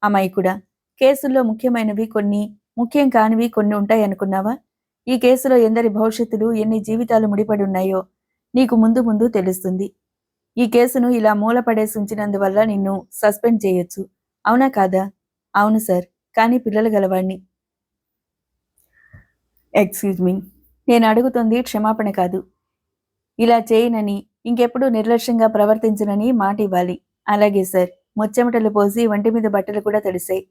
అమాయకుడా, కేసుల్లో ముఖ్యమైనవి కొన్ని, ముఖ్యం కానివి కొన్ని ఉంటాయనుకున్నావా? ఈ కేసులో ఎందరి భవిష్యత్తులు, ఎన్ని జీవితాలు ముడిపడి ఉన్నాయో నీకు ముందు ముందు తెలుస్తుంది. ఈ కేసును ఇలా మూలపడేసి ఉంచినందువల్ల నిన్ను సస్పెండ్ చేయొచ్చు. అవునా కాదా? అవును సార్, కానీ పిల్లలు గలవాణ్ణి. ఎక్స్క్యూజ్ మీ, నేను అడుగుతుంది క్షమాపణ కాదు. ఇలా చేయనని, ఇంకెప్పుడు నిర్లక్ష్యంగా ప్రవర్తించనని మాట ఇవ్వాలి. అలాగే సార్. ముచ్చెమటలు పోసి ఒంటి మీద బట్టలు కూడా తడిశాయి.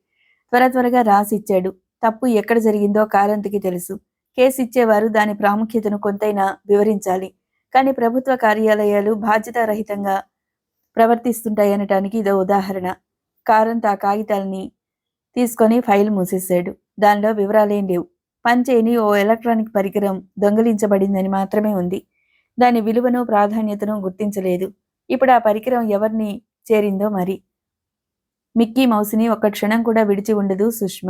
త్వరగా రాసిచ్చాడు. తప్పు ఎక్కడ జరిగిందో కారంత్కి తెలుసు. కేసు ఇచ్చేవారు దాని ప్రాముఖ్యతను కొంతైనా వివరించాలి. కానీ ప్రభుత్వ కార్యాలయాలు బాధ్యతారహితంగా ప్రవర్తిస్తుంటాయనటానికి ఇదో ఉదాహరణ. కారంత్ ఆ కాగితాలని తీసుకొని ఫైల్ మూసేశాడు. దానిలో వివరాలేం లేవు. పనిచేయని ఓ ఎలక్ట్రానిక్ పరికరం దొంగిలించబడిందని మాత్రమే ఉంది. దాని విలువను ప్రాధాన్యతను గుర్తించలేదు. ఇప్పుడు ఆ పరికరం ఎవరిని చేరిందో మరి. మిక్కీ మౌస్ని ఒక్క క్షణం కూడా విడిచి ఉండదు సుష్మ.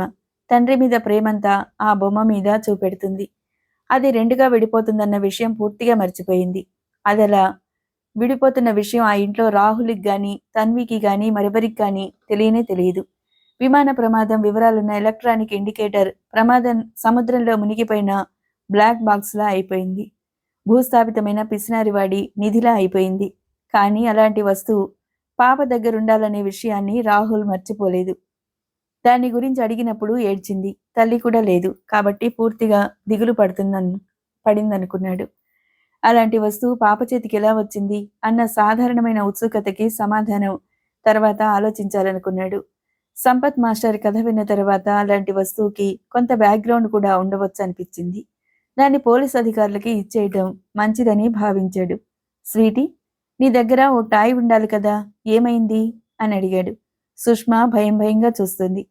తండ్రి మీద ప్రేమంతా ఆ బొమ్మ మీద చూపెడుతుంది. అది రెండుగా విడిపోతుందన్న విషయం పూర్తిగా మర్చిపోయింది. అదలా విడిపోతున్న విషయం ఆ ఇంట్లో రాహుల్‌కి గాని, తన్వికి గాని, మరెవరికి గాని తెలియనే తెలియదు. విమాన ప్రమాదం వివరాలున్న ఎలక్ట్రానిక్ ఇండికేటర్ ప్రమాదం సముద్రంలో మునిగిపోయిన బ్లాక్ బాక్స్‌లా అయిపోయింది. భూస్థాపితమైన పిసినారివాడి నిధిలా అయిపోయింది. కానీ అలాంటి వస్తువు పాప దగ్గరుండాలనే విషయాన్ని రాహుల్ మర్చిపోలేదు. దాని గురించి అడిగినప్పుడు ఏడ్చింది. తల్లి కూడా లేదు. కాబట్టి పూర్తిగా దిగులు పడిందనుకున్నాడు. అలాంటి వస్తువు పాప చేతికెలా వచ్చింది అన్న సాధారణమైన ఉత్సుకతకి సమాధానం తర్వాత ఆలోచించాలనుకున్నాడు. సంపత్ మాస్టర్ కథ విన్న తర్వాత అలాంటి వస్తువుకి కొంత బ్యాక్‌గ్రౌండ్ కూడా ఉండవచ్చనిపించింది. దాన్ని పోలీసు అధికారులకి ఇచ్చేయటం మంచిదని భావించాడు. స్వీటీ, నీ దగ్గర ఓ టాయ్ ఉండాలి కదా, ఏమైంది అని అడిగాడు. సుష్మ భయంగా చూస్తుంది.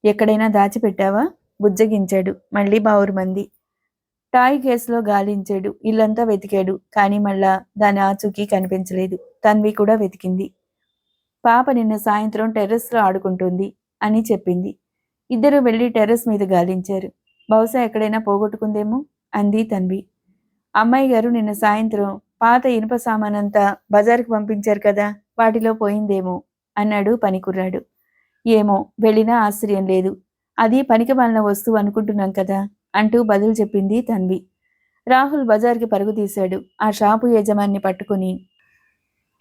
ఎక్కడైనా దాచిపెట్టావా? బుజ్జగించాడు. మళ్ళీ బావురుమంది. టాయ్ కేసులో గాలించాడు. ఇల్లంతా వెతికాడు. కానీ మళ్ళా దాని ఆచూకీ కనిపించలేదు. తన్వి కూడా వెతికింది. పాప నిన్న సాయంత్రం టెర్రస్లో ఆడుకుంటుంది అని చెప్పింది. ఇద్దరూ వెళ్లి టెర్రస్ మీద గాలించారు. బహుశా ఎక్కడైనా పోగొట్టుకుందేమో అంది తన్వి. అమ్మాయి గారు నిన్న సాయంత్రం పాత ఇనుప సామానంతా బజారుకు పంపించారు కదా, వాటిలో పోయిందేమో అన్నాడు పనికుర్రాడు. ఏమో, వెళ్ళినా ఆశ్చర్యం లేదు. అది పనికిమాలిన వస్తువు అనుకుంటున్నాం కదా అంటూ బదులు చెప్పింది తన్వి. రాహుల్ బజార్కి పరుగు తీశాడు. ఆ షాపు యజమాన్ని పట్టుకుని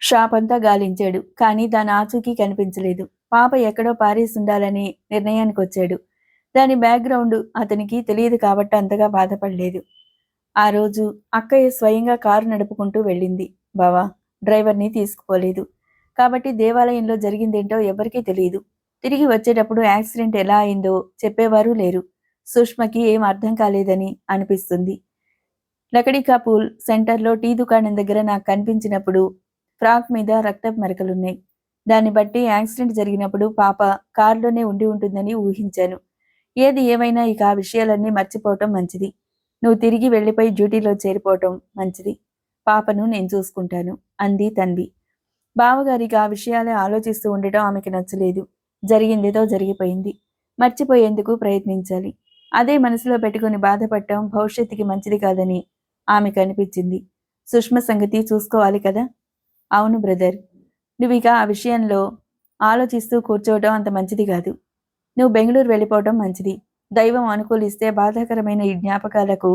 షాపంతా గాలించాడు. కానీ దాని ఆచూకీ కనిపించలేదు. పాప ఎక్కడో పారేసుండాలనే నిర్ణయానికొచ్చాడు. దాని బ్యాక్‌గ్రౌండ్ అతనికి తెలియదు కాబట్టి అంతగా బాధపడలేదు. ఆ రోజు అక్కయ్య స్వయంగా కారు నడుపుకుంటూ వెళ్ళింది. బావా డ్రైవర్ని తీసుకుపోలేదు. కాబట్టి దేవాలయంలో జరిగిందేంటో ఎవరికీ తెలియదు. తిరిగి వచ్చేటప్పుడు యాక్సిడెంట్ ఎలా అయిందో చెప్పేవారు లేరు. సుష్మకి ఏం అర్థం కాలేదని అనిపిస్తుంది. లకడీకా పూల్ సెంటర్లో టీ దుకాణం దగ్గర నాకు కనిపించినప్పుడు ఫ్రాక్ మీద రక్తపు మరకలున్నాయి. దాన్ని బట్టి యాక్సిడెంట్ జరిగినప్పుడు పాప కారులోనే ఉండి ఉంటుందని ఊహించాను. ఏది ఏమైనా ఇక ఆ విషయాలన్నీ మర్చిపోవటం మంచిది. నువ్వు తిరిగి వెళ్ళిపోయి డ్యూటీలో చేరిపోవటం మంచిది. పాపను నేను చూసుకుంటాను అంది తన్వి. బావగారికి ఆ విషయాలే ఆలోచిస్తూ ఉండటం ఆమెకి నచ్చలేదు. జరిగిందేదో జరిగిపోయింది. మర్చిపోయేందుకు ప్రయత్నించాలి. అదే మనసులో పెట్టుకుని బాధపడటం భవిష్యత్తుకి మంచిది కాదని ఆమెకు అనిపించింది. సుష్మ సంగతి చూసుకోవాలి కదా. అవును బ్రదర్, నువ్విక ఆ విషయంలో ఆలోచిస్తూ కూర్చోవటం అంత మంచిది కాదు. నువ్వు బెంగళూరు వెళ్ళిపోవటం మంచిది. దైవం అనుకూలిస్తే బాధాకరమైన ఈ జ్ఞాపకాలకు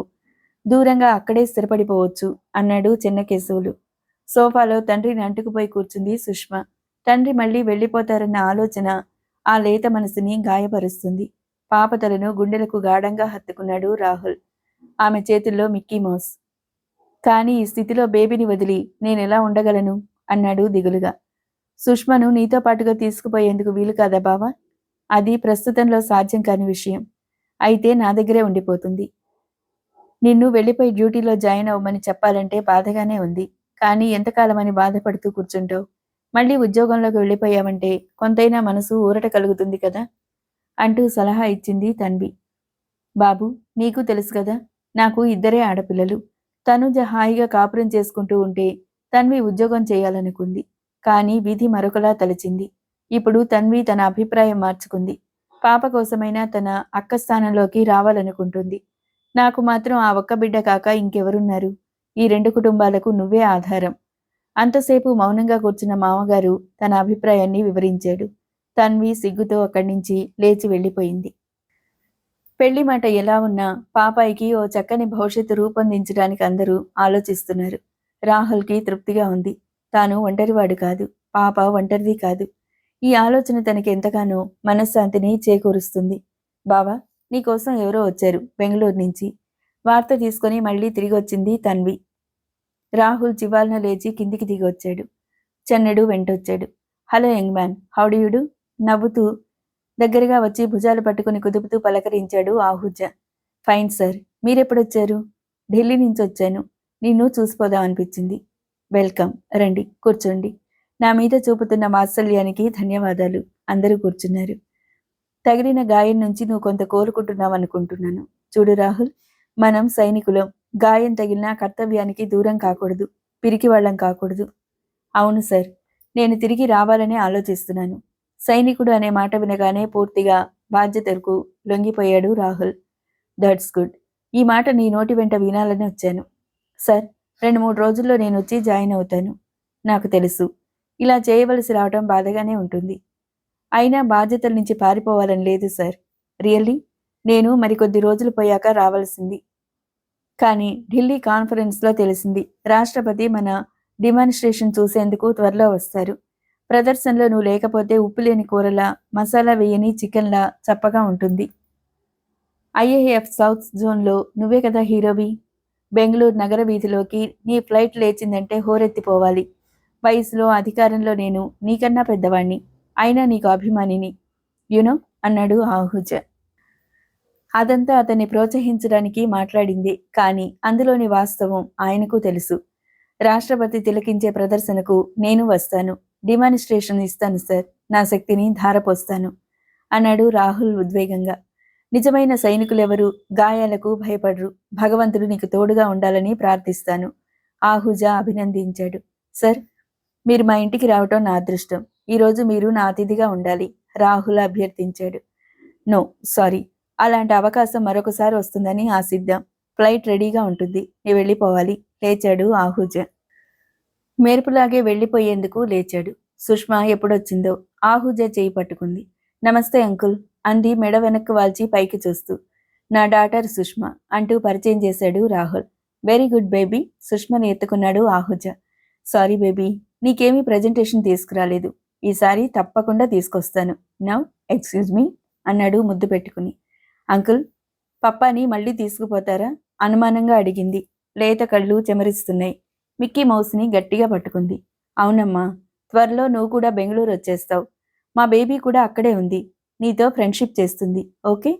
దూరంగా అక్కడే స్థిరపడిపోవచ్చు అన్నాడు చెన్నకేశవులు. సోఫాలో తండ్రిని అంటుకుపోయి కూర్చుంది సుష్మ. తండ్రి మళ్ళీ వెళ్ళిపోతారన్న ఆలోచన ఆ లేత మనసుని గాయపరుస్తుంది. పాప తలను గుండెలకు గాఢంగా హత్తుకున్నాడు రాహుల్. ఆమె చేతుల్లో మిక్కీ మౌస్. కానీ ఈ స్థితిలో బేబీని వదిలి నేనెలా ఉండగలను అన్నాడు దిగులుగా. సుష్మను నీతో పాటుగా తీసుకుపోయేందుకు వీలు కాదా బావా? అది ప్రస్తుతంలో సాధ్యం కాని విషయం. అయితే నా దగ్గరే ఉండిపోతుంది. నిన్ను వెళ్ళిపోయి డ్యూటీలో జాయిన్ అవ్వమని చెప్పాలంటే బాధగానే ఉంది. కానీ ఎంతకాలమని బాధపడుతూ కూర్చుంటావు? మళ్ళీ ఉద్యోగంలోకి వెళ్ళిపోయావంటే కొంతైనా మనసు ఊరట కలుగుతుంది కదా అంటూ సలహా ఇచ్చింది తన్వి. బాబు, నీకు తెలుసు కదా, నాకు ఇద్దరే ఆడపిల్లలు. తనుజ హాయిగా కాపురం చేసుకుంటూ ఉంటే తన్వి ఉద్యోగం చేయాలనుకుంది. కానీ విధి మరొకలా తలచింది. ఇప్పుడు తన్వి తన అభిప్రాయం మార్చుకుంది. పాప కోసమైనా తన అక్క స్థానంలోకి రావాలనుకుంటుంది. నాకు మాత్రం ఆ ఒక్క బిడ్డ కాక ఇంకెవరున్నారు? ఈ 2 కుటుంబాలకు నువ్వే ఆధారం. అంతసేపు మౌనంగా కూర్చున్న మామగారు తన అభిప్రాయాన్ని వివరించాడు. తన్వి సిగ్గుతో అక్కడి నుంచి లేచి వెళ్ళిపోయింది. పెళ్లి మాట ఎలా ఉన్నా పాపాయికి ఓ చక్కని భవిష్యత్తు రూపొందించడానికి అందరూ ఆలోచిస్తున్నారు. రాహుల్కి తృప్తిగా ఉంది. తాను ఒంటరివాడు కాదు, పాప ఒంటరిది కాదు. ఈ ఆలోచన తనకి ఎంతగానో మనశ్శాంతిని చేకూరుస్తుంది. బావా, నీకోసం ఎవరో వచ్చారు బెంగళూరు నుంచి. వార్త తీసుకుని మళ్ళీ తిరిగొచ్చింది తన్వి. రాహుల్ చివాల్న లేచి కిందికి దిగి వచ్చాడు. చెన్నడు వెంటొచ్చాడు. Hello young man, how do you do? నవ్వుతూ దగ్గరగా వచ్చి భుజాలు పట్టుకుని కుదుపుతూ పలకరించాడు ఆహుజా. ఫైన్ సార్, మీరెప్పుడొచ్చారు? ఢిల్లీ నుంచి వచ్చాను. నిన్ను చూసిపోదామనిపించింది. వెల్కమ్, రండి కూర్చోండి. నా మీద చూపుతున్న వాత్సల్యానికి ధన్యవాదాలు. అందరూ కూర్చున్నారు. తగిలిన గాయం నుంచి నువ్వు కొంత కోలుకుంటున్నావనుకుంటున్నాను. చూడు రాహుల్, మనం సైనికులం. గాయం తగిలినా కర్తవ్యానికి దూరం కాకూడదు, పిరికి వాళ్ళం కాకూడదు. అవును సార్, నేను తిరిగి రావాలనే ఆలోచిస్తున్నాను. సైనికుడు అనే మాట వినగానే పూర్తిగా బాధ్యతలకు లొంగిపోయాడు రాహుల్. That's good. ఈ మాట నీ నోటి వెంట వినాలని వచ్చాను. సార్, 2-3 రోజుల్లో నేను వచ్చి జాయిన్ అవుతాను. నాకు తెలుసు, ఇలా చేయవలసి రావటం బాధగానే ఉంటుంది. అయినా బాధ్యతల నుంచి పారిపోవాలని లేదు సార్. రియల్లీ నేను మరికొద్ది రోజులు పోయాక రావాల్సింది. కానీ ఢిల్లీ కాన్ఫరెన్స్లో తెలిసింది, రాష్ట్రపతి మన డిమాన్స్ట్రేషన్ చూసేందుకు త్వరలో వస్తారు. ప్రదర్శనలో నువ్వు లేకపోతే ఉప్పు లేని కూరలా, మసాలా వేయని చికెన్లా చప్పగా ఉంటుంది. ఐఏఎఫ్ సౌత్ జోన్లో నువ్వే కదా హీరోవి. బెంగళూరు నగర వీధిలోకి నీ ఫ్లైట్ లేచిందంటే హోరెత్తిపోవాలి. వయసులో అధికారంలో నేను నీకన్నా పెద్దవాణ్ణి, అయినా నీకు అభిమానిని. యునో అన్నాడు ఆహుజా. అదంతా అతన్ని ప్రోత్సహించడానికి మాట్లాడింది, కానీ అందులోని వాస్తవం ఆయనకు తెలుసు. రాష్ట్రపతి తిలకించే ప్రదర్శనకు నేను వస్తాను, డిమానిస్ట్రేషన్ ఇస్తాను సార్, నా శక్తిని ధారపోస్తాను అన్నాడు రాహుల్ ఉద్వేగంగా. నిజమైన సైనికులెవరూ గాయాలకు భయపడరు. భగవంతుడు నీకు తోడుగా ఉండాలని ప్రార్థిస్తాను. ఆహుజా అభినందించాడు. సార్, మీరు మా ఇంటికి రావటం నా అదృష్టం. ఈరోజు మీరు నా అతిథిగా ఉండాలి, రాహుల్ అభ్యర్థించాడు. నో సారీ, అలాంటి అవకాశం మరొకసారి వస్తుందని ఆశిద్దాం. ఫ్లైట్ రెడీగా ఉంటుంది, నేను వెళ్ళిపోవాలి, లేచాడు ఆహుజా. మెరుపులాగే వెళ్ళిపోయేందుకు లేచాడు. సుష్మా ఎప్పుడొచ్చిందో ఆహుజా చేయి పట్టుకుంది. నమస్తే అంకుల్ అంది మెడ వెనక్కు వాల్చి పైకి చూస్తూ. నా డాటర్ సుష్మా అంటూ పరిచయం చేశాడు రాహుల్. వెరీ గుడ్ బేబీ, సుష్మని ఎత్తుకున్నాడు ఆహుజా. సారీ బేబీ, నీకేమీ ప్రజెంటేషన్ తీసుకురాలేదు. ఈసారి తప్పకుండా తీసుకొస్తాను. నౌ ఎక్స్క్యూజ్ మీ అన్నాడు ముద్దు పెట్టుకుని. అంకుల్, పప్పాని మళ్ళీ తీసుకుపోతారా? అనుమానంగా అడిగింది. లేత కళ్ళు చెమరిస్తున్నాయి. మిక్కీ మౌస్ని గట్టిగా పట్టుకుంది. అవునమ్మా, త్వరలో నువ్వు కూడా బెంగళూరు వచ్చేస్తావు. మా బేబీ కూడా అక్కడే ఉంది, నీతో ఫ్రెండ్షిప్ చేస్తుంది. ఓకే?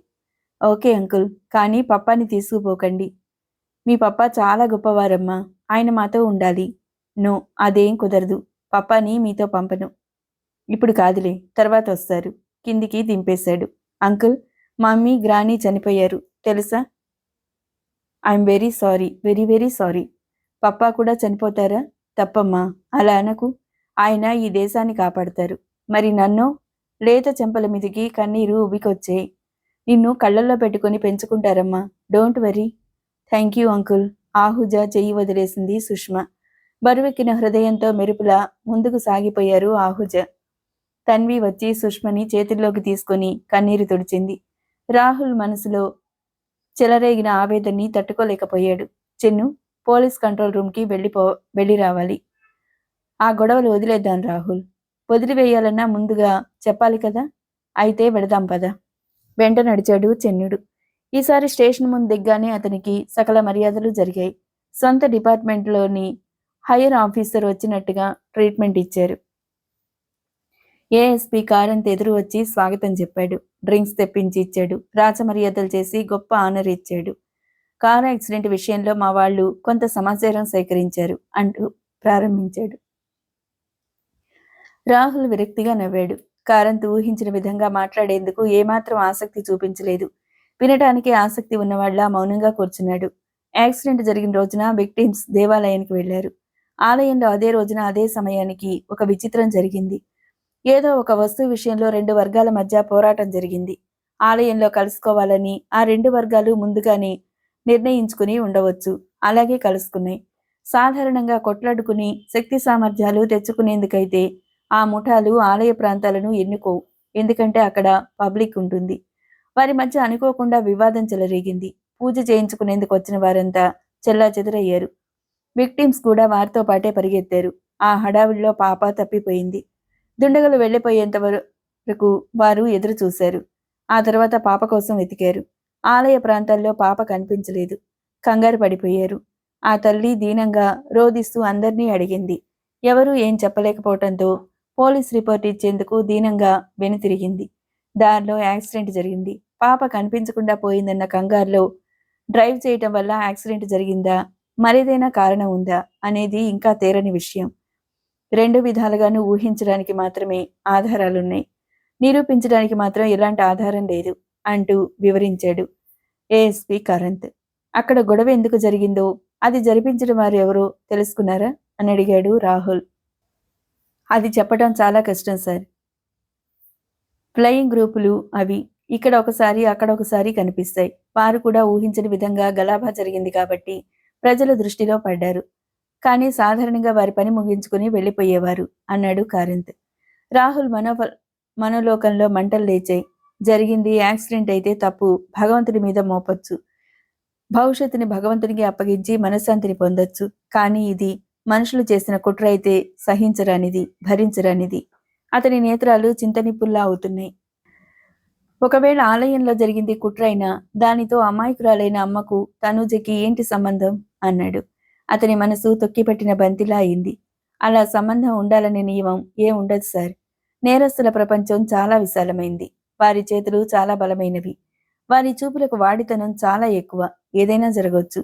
ఓకే అంకుల్, కానీ పప్పాని తీసుకుపోకండి. మీ పప్పా చాలా గొప్పవారమ్మా, ఆయన మాతో ఉండాలి. నో, అదేం కుదరదు. పప్పాని మీతో పంపను. ఇప్పుడు కాదులే, తర్వాత వస్తారు. కిందికి దింపేశాడు. అంకుల్, మమ్మీ గ్రానీ చనిపోయారు తెలుసా? I'm very sorry, very very sorry. Papa కూడా చనిపోతారా? తప్పమ్మా, అలా అనకు. ఆయన ఈ దేశాన్ని కాపాడతారు. మరి నన్ను? లేత చెంపల మీదికి కన్నీరు ఉబికొచ్చాయి. నిన్ను కళ్ళల్లో పెట్టుకుని పెంచుకుంటారమ్మా, don't worry. Thank you uncle. Ahuja చెయ్యి వదిలేసింది సుష్మా. బరువెక్కిన హృదయంతో మెరుపులా ముందుకు సాగిపోయారు ఆహుజా. తన్వి వచ్చి సుష్మని చేతుల్లోకి తీసుకుని కన్నీరు తుడిచింది. రాహుల్ మనసులో చెలరేగిన ఆవేదన్ని తట్టుకోలేకపోయాడు. చిన్ను, పోలీస్ కంట్రోల్ రూమ్కి వెళ్ళి రావాలి. ఆ గొడవలు వదిలేద్దాం రాహుల్. వదిలివేయాలన్నా ముందుగా చెప్పాలి కదా. అయితే వెడదాం పద. వెంట నడిచాడు చెన్నుడు. ఈసారి స్టేషన్ ముందు దిగ్గానే అతనికి సకల మర్యాదలు జరిగాయి. సొంత డిపార్ట్మెంట్లోని హైయర్ ఆఫీసర్ వచ్చినట్టుగా ట్రీట్మెంట్ ఇచ్చారు. ఏఎస్పీ కారంత్ ఎదురు వచ్చి స్వాగతం చెప్పాడు. డ్రింక్స్ తెప్పించి ఇచ్చాడు. రాచమర్యాదలు చేసి గొప్ప ఆనర్ ఇచ్చాడు. కారు యాక్సిడెంట్ విషయంలో మా వాళ్ళు కొంత సమాచారం సేకరించారు అంటూ ప్రారంభించాడు. రాహుల్ విరక్తిగా నవ్వాడు. కారంత్ ఊహించిన విధంగా మాట్లాడేందుకు ఏమాత్రం ఆసక్తి చూపించలేదు. వినటానికి ఆసక్తి ఉన్నవాళ్ల మౌనంగా కూర్చున్నాడు. యాక్సిడెంట్ జరిగిన రోజున విక్టిమ్స్ దేవాలయానికి వెళ్లారు. ఆలయంలో అదే రోజున అదే సమయానికి ఒక విచిత్రం జరిగింది. ఏదో ఒక వస్తువు విషయంలో 2 వర్గాల మధ్య పోరాటం జరిగింది. ఆలయంలో కలుసుకోవాలని ఆ 2 వర్గాలు ముందుగానే నిర్ణయించుకుని ఉండవచ్చు. అలాగే కలుసుకున్నాయి. సాధారణంగా కొట్లాడుకుని శక్తి సామర్థ్యాలు తెచ్చుకునేందుకైతే ఆ ముఠాలు ఆలయ ప్రాంతాలను ఎన్నుకోవు. ఎందుకంటే అక్కడ పబ్లిక్ ఉంటుంది. వారి మధ్య అనుకోకుండా వివాదం చెలరేగింది. పూజ చేయించుకునేందుకు వచ్చిన వారంతా చెల్లాచెదరయ్యారు. విక్టిమ్స్ కూడా వారితో పాటే పరిగెత్తారు. ఆ హడావిడిలో పాప తప్పిపోయింది. దుండగులు వెళ్లిపోయేంత వరకు వారు ఎదురు చూశారు. ఆ తర్వాత పాప కోసం వెతికారు. ఆలయ ప్రాంతాల్లో పాప కనిపించలేదు. కంగారు పడిపోయారు. ఆ తల్లి దీనంగా రోదిస్తూ అందర్నీ అడిగింది. ఎవరూ ఏం చెప్పలేకపోవటంతో పోలీస్ రిపోర్ట్ ఇచ్చేందుకు దీనంగా వెనుతిరిగింది. దారిలో యాక్సిడెంట్ జరిగింది. పాప కనిపించకుండా పోయిందన్న కంగారులో డ్రైవ్ చేయటం వల్ల యాక్సిడెంట్ జరిగిందా, మరేదైనా కారణం ఉందా అనేది ఇంకా తేరని విషయం. 2 విధాలుగాను ఊహించడానికి మాత్రమే ఆధారాలున్నాయి. నిరూపించడానికి మాత్రం ఎలాంటి ఆధారం లేదు అంటూ వివరించాడు ఏఎస్పీ కారంత్. అక్కడ గొడవ ఎందుకు జరిగిందో, అది జరిపించిన వారు ఎవరో తెలుసుకున్నారా అని అడిగాడు రాహుల్. అది చెప్పడం చాలా కష్టం సార్. ఫ్లయింగ్ గ్రూపులు అవి ఇక్కడ ఒకసారి అక్కడ ఒకసారి కనిపిస్తాయి. వారు కూడా ఊహించని విధంగా గలాభా జరిగింది కాబట్టి ప్రజల దృష్టిలో పడ్డారు. కానీ సాధారణంగా వారి పని ముగించుకుని వెళ్ళిపోయేవారు అన్నాడు కారంత్. రాహుల్ మనోలోకంలో మంటలు లేచాయి. జరిగింది యాక్సిడెంట్ అయితే తప్పు భగవంతుడి మీద మోపొచ్చు, భవిష్యత్తుని భగవంతునికి అప్పగించి మనశ్శాంతిని పొందొచ్చు. కానీ ఇది మనుషులు చేసిన కుట్ర అయితే సహించరానిది, భరించరానిది. అతని నేత్రాలు చింతనిప్పుల్లా అవుతున్నాయి. ఒకవేళ ఆలయంలో జరిగింది కుట్ర అయినా దానితో అమాయకురాలైన అమ్మకు తనూజకి ఏంటి సంబంధం అన్నాడు. అతని మనసు తొక్కిపట్టిన బంతిలా అయింది. అలా సంబంధం ఉండాలనే నియమం ఉండదు సార్. నేరస్తుల ప్రపంచం చాలా విశాలమైంది. వారి చేతులు చాలా బలమైనవి. వారి చూపులకు వాడితనం చాలా ఎక్కువ. ఏదైనా జరగవచ్చు.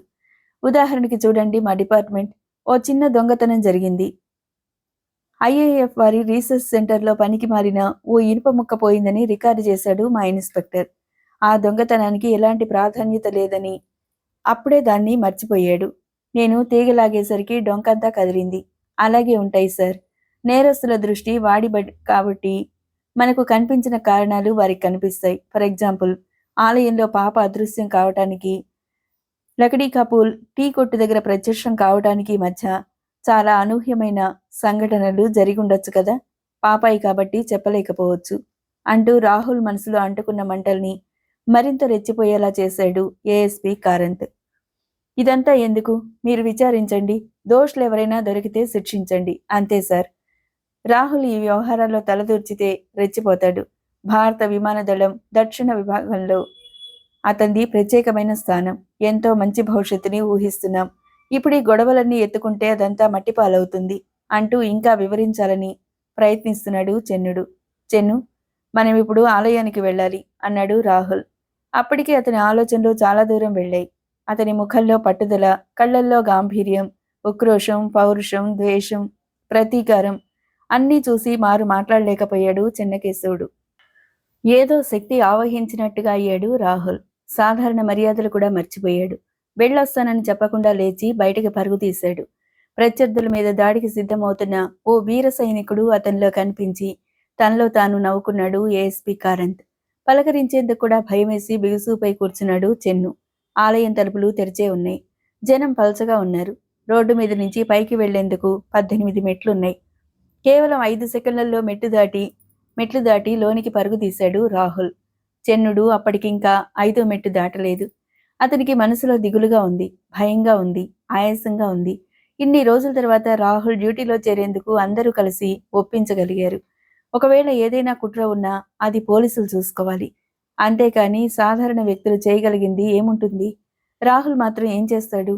ఉదాహరణకి చూడండి, మా డిపార్ట్మెంట్ ఓ చిన్న దొంగతనం జరిగింది. ఐఏఎఫ్ వారి రీసెర్చ్ సెంటర్లో పనికి మారిన ఓ ఇనుప ముక్క పోయిందని రికార్డు చేశాడు మా ఇన్స్పెక్టర్. ఆ దొంగతనానికి ఎలాంటి ప్రాధాన్యత లేదని అప్పుడే దాన్ని మర్చిపోయాడు. నేను తీగలాగేసరికి డొంకంతా కదిలింది. అలాగే ఉంటాయి సార్. నేరస్తుల దృష్టి కాబట్టి మనకు కనిపించిన కారణాలు వారికి కనిపిస్తాయి. ఫర్ ఎగ్జాంపుల్, ఆలయంలో పాప అదృశ్యం కావటానికి, లకడీ కపూల్ టీ కొట్టు దగ్గర ప్రత్యక్షం కావటానికి మధ్య చాలా అనూహ్యమైన సంఘటనలు జరిగుండొచ్చు కదా. పాపాయి కాబట్టి చెప్పలేకపోవచ్చు అంటూ రాహుల్ మనసులో అంటుకున్న మంటల్ని మరింత రెచ్చిపోయేలా చేశాడు ఏఎస్పీ కారంత్. ఇదంతా ఎందుకు? మీరు విచారించండి. దోషులు ఎవరైనా దొరికితే శిక్షించండి. అంతే సార్. రాహుల్ ఈ వ్యవహారాల్లో తలదూర్చితే రెచ్చిపోతాడు. భారత విమానదళం దక్షిణ విభాగంలో అతనిది ప్రత్యేకమైన స్థానం. ఎంతో మంచి భవిష్యత్తుని ఊహిస్తున్నాం. ఇప్పుడు ఈ గొడవలన్నీ ఎత్తుకుంటే అదంతా మట్టిపాలవుతుంది అంటూ ఇంకా వివరించాలని ప్రయత్నిస్తున్నాడు చెన్నుడు. చెన్ను, మనం ఇప్పుడు ఆలయానికి వెళ్ళాలి అన్నాడు రాహుల్. అప్పటికి అతని ఆలోచనలు చాలా దూరం వెళ్ళాయి. అతని ముఖంలో పట్టుదల, కళ్లల్లో గాంభీర్యం, ఉక్రోషం, పౌరుషం, ద్వేషం, ప్రతీకారం అన్నీ చూసి మారు మాట్లాడలేకపోయాడు చెన్నకేశవుడు. ఏదో శక్తి ఆవహించినట్టుగా అయ్యాడు రాహుల్. సాధారణ మర్యాదలు కూడా మర్చిపోయాడు. వెళ్ళొస్తానని చెప్పకుండా లేచి బయటకు పరుగు తీశాడు. ప్రత్యర్థుల మీద దాడికి సిద్ధమవుతున్న ఓ వీర సైనికుడు అతనిలో కనిపించి తనలో తాను నవ్వుకున్నాడు ఏఎస్పీ కారంత్. పలకరించేందుకు కూడా భయమేసి బిగుసుపై కూర్చున్నాడు చెన్ను. ఆలయం తలుపులు తెరిచే ఉన్నాయి. జనం పలచగా ఉన్నారు. రోడ్డు మీద నుంచి పైకి వెళ్లేందుకు 18 మెట్లున్నాయి. కేవలం 5 సెకండ్లలో మెట్లు దాటి లోనికి పరుగు తీశాడు రాహుల్. చెన్నుడు అప్పటికింకా 5వ మెట్టు దాటలేదు. అతనికి మనసులో దిగులుగా ఉంది, భయంగా ఉంది, ఆయాసంగా ఉంది. ఇన్ని రోజుల తర్వాత రాహుల్ డ్యూటీలో చేరేందుకు అందరూ కలిసి ఒప్పించగలిగారు. ఒకవేళ ఏదైనా కుట్ర ఉన్నా అది పోలీసులు చూసుకోవాలి. అంతేకాని సాధారణ వ్యక్తులు చేయగలిగింది ఏముంటుంది? రాహుల్ మాత్రం ఏం చేస్తాడు?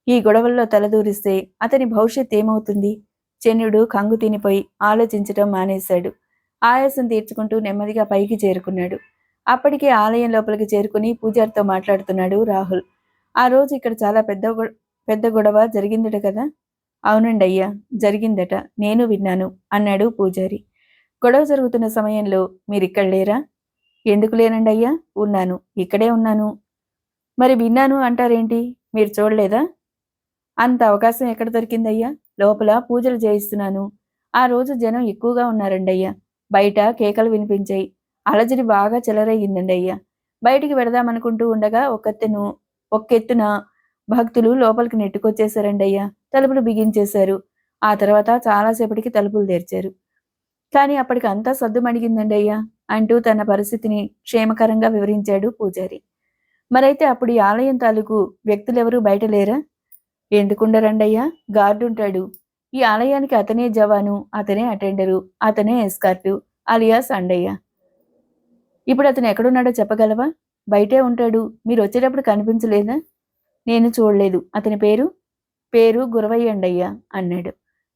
ఈ గొడవల్లో తలదూరిస్తే అతని భవిష్యత్ ఏమవుతుంది? చెన్నుడు కంగు తినిపోయి ఆలోచించటం మానేశాడు. ఆయాసం తీర్చుకుంటూ నెమ్మదిగా పైకి చేరుకున్నాడు. అప్పటికే ఆలయం లోపలికి చేరుకుని పూజారితో మాట్లాడుతున్నాడు రాహుల్. ఆ రోజు ఇక్కడ చాలా పెద్ద గొడవ జరిగిందట కదా? అవునండి అయ్యా, జరిగిందట. నేను విన్నాను అన్నాడు పూజారి. గొడవ జరుగుతున్న సమయంలో మీరిక్కడ లేరా? ఎందుకు లేనండి అయ్యా, ఉన్నాను, ఇక్కడే ఉన్నాను. మరి విన్నాను అంటారేంటి? మీరు చూడలేదా? అంత అవకాశం ఎక్కడ దొరికిందయ్యా? లోపల పూజలు చేయిస్తున్నాను. ఆ రోజు జనం ఎక్కువగా ఉన్నారండి అయ్యా. బయట కేకలు వినిపించాయి. అలజడి బాగా చెలరేగిందండి అయ్యా. బయటికి వెడదామనుకుంటూ ఉండగా ఒక్కెత్తున భక్తులు లోపలికి నెట్టుకొచ్చేశారండి అయ్యా. తలుపులు బిగించేశారు. ఆ తర్వాత చాలాసేపటికి తలుపులు తెరిచారు. కానీ అప్పటికి అంతా సద్దుమణిగిందండి అయ్యా అంటూ తన పరిస్థితిని క్షేమకరంగా వివరించాడు పూజారి. మరైతే అప్పుడు ఈ ఆలయం తాలూకు వ్యక్తులెవరూ బయట లేరా? ఎందుకుండరండయ్యా, గార్డుంటాడు. ఈ ఆలయానికి అతనే జవాను, అతనే అటెండరు, అతనే ఎస్కార్టు, అలియాస్ అండయ్య. ఇప్పుడు అతను ఎక్కడున్నాడో చెప్పగలవా? బయటే ఉంటాడు. మీరు వచ్చేటప్పుడు కనిపించలేదా? నేను చూడలేదు. అతని పేరు గురవయ్య అండయ్యా అన్నాడు.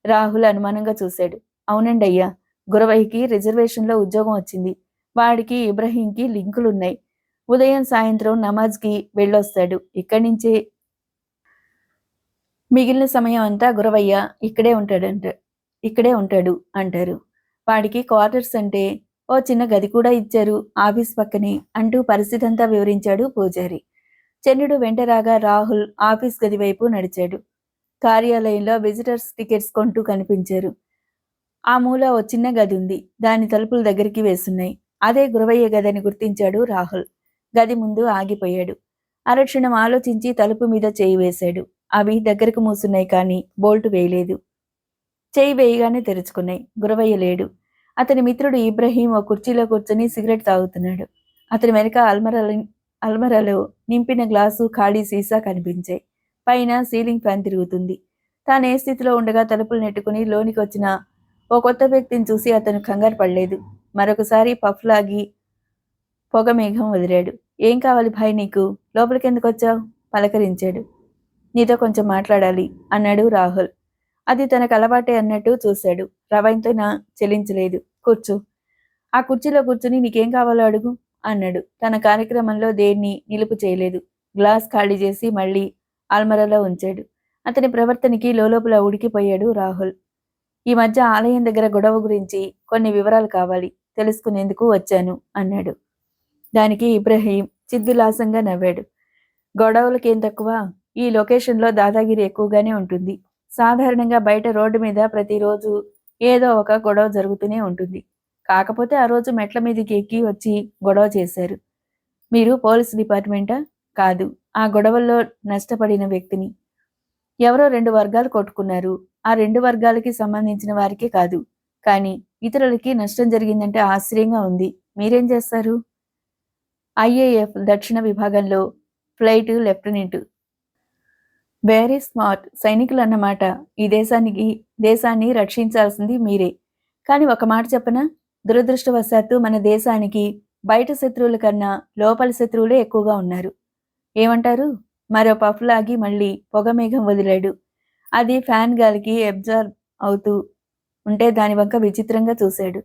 రాహుల్ అనుమానంగా చూశాడు. అవునండయ్యా, గురవయ్యకి రిజర్వేషన్లో ఉద్యోగం వచ్చింది. వాడికి ఇబ్రహీంకి లింకులున్నాయి. ఉదయం సాయంత్రం నమాజ్కి వెళ్ళొస్తాడు. మిగిలిన సమయం అంతా గురవయ్య ఇక్కడే ఉంటాడు అంటారు. వాడికి క్వార్టర్స్ అంటే ఓ చిన్న గది కూడా ఇచ్చారు ఆఫీస్ పక్కనే అంటూ పరిస్థితి అంతా వివరించాడు పూజారి. చంద్రుడు వెంట రాగా రాహుల్ ఆఫీస్ గది వైపు నడిచాడు. కార్యాలయంలో విజిటర్స్ టికెట్స్ కొంటూ కనిపించారు. ఆ మూల ఓ చిన్న గది ఉంది. దాని తలుపులు దగ్గరికి వేసున్నాయి. అదే గురవయ్య గదని గుర్తించాడు రాహుల్. గది ముందు ఆగిపోయాడు. అరక్షణం ఆలోచించి తలుపు మీద చేయి వేశాడు. అవి దగ్గరకు మూసున్నాయి కానీ బోల్టు వేయలేదు. చేయి వేయగానే తెరుచుకున్నాయి. గురవయ్య లేడు. అతని మిత్రుడు ఇబ్రహీం ఓ కుర్చీలో కూర్చొని సిగరెట్ తాగుతున్నాడు. అతని వెనక అల్మరాలో నింపిన గ్లాసు ఖాళీ సీసా కనిపించాయి. పైన సీలింగ్ ఫ్యాన్ తిరుగుతుంది. తాను ఏ స్థితిలో ఉండగా తలుపులు నెట్టుకుని లోనికి వచ్చిన ఓ కొత్త వ్యక్తిని చూసి అతను కంగారు పడలేదు. మరొకసారి పఫ్ లాగి పొగ మేఘం వదిలాడు. ఏం కావాలి భాయ్ నీకు? లోపలికెందుకు వచ్చావు? పలకరించాడు. నీతో కొంచెం మాట్లాడాలి అన్నాడు రాహుల్. అది తనకు అలవాటే అన్నట్టు చూశాడు. రవంతైనా చెలించలేదు. కూర్చో. ఆ కుర్చీలో కూర్చుని నీకేం కావాలో అడుగు అన్నాడు. తన కార్యక్రమంలో దేన్ని నిలుపు చేయలేదు. గ్లాస్ ఖాళీ చేసి మళ్ళీ ఆల్మరాలో ఉంచాడు. అతని ప్రవర్తనకి లోలోపల ఉడికిపోయాడు రాహుల్. ఈ మధ్య ఆలయం దగ్గర గొడవ గురించి కొన్ని వివరాలు కావాలి, తెలుసుకునేందుకు వచ్చాను అన్నాడు. దానికి ఇబ్రహీం చిద్విలాసంగా నవ్వాడు. గొడవలకేం తక్కువ? ఈ లొకేషన్లో దాదాగిరి ఎక్కువగానే ఉంటుంది. సాధారణంగా బయట రోడ్డు మీద ప్రతిరోజు ఏదో ఒక గొడవ జరుగుతూనే ఉంటుంది. కాకపోతే ఆ రోజు మెట్ల మీదకి ఎక్కి వచ్చి గొడవ చేశారు. మీరు పోలీస్ డిపార్ట్మెంటా? కాదు. ఆ గొడవల్లో నష్టపడిన వ్యక్తిని. ఎవరో 2 వర్గాలు కొట్టుకున్నారు. ఆ 2 వర్గాలకి సంబంధించిన వారికే కాదు, కానీ ఇతరులకి నష్టం జరిగిందంటే ఆశ్చర్యంగా ఉంది. మీరేం చేస్తారు? ఐఏఎఫ్ దక్షిణ విభాగంలో ఫ్లైట్ లెఫ్టినెంట్. వెరీ స్మార్ట్ సైనికులు అన్నమాట. ఈ దేశాన్ని రక్షించాల్సింది మీరే. కానీ ఒక మాట చెప్పనా? దురదృష్టవశాత్తు మన దేశానికి బయట శత్రువుల కన్నా లోపల శత్రువులే ఎక్కువగా ఉన్నారు. ఏమంటారు? మరో పఫ్ లాగి మళ్ళీ పొగమేఘం వదిలాడు. అది ఫ్యాన్ గాలికి అబ్జార్బ్ అవుతూ ఉంటే దాని వంక విచిత్రంగా చూశాడు.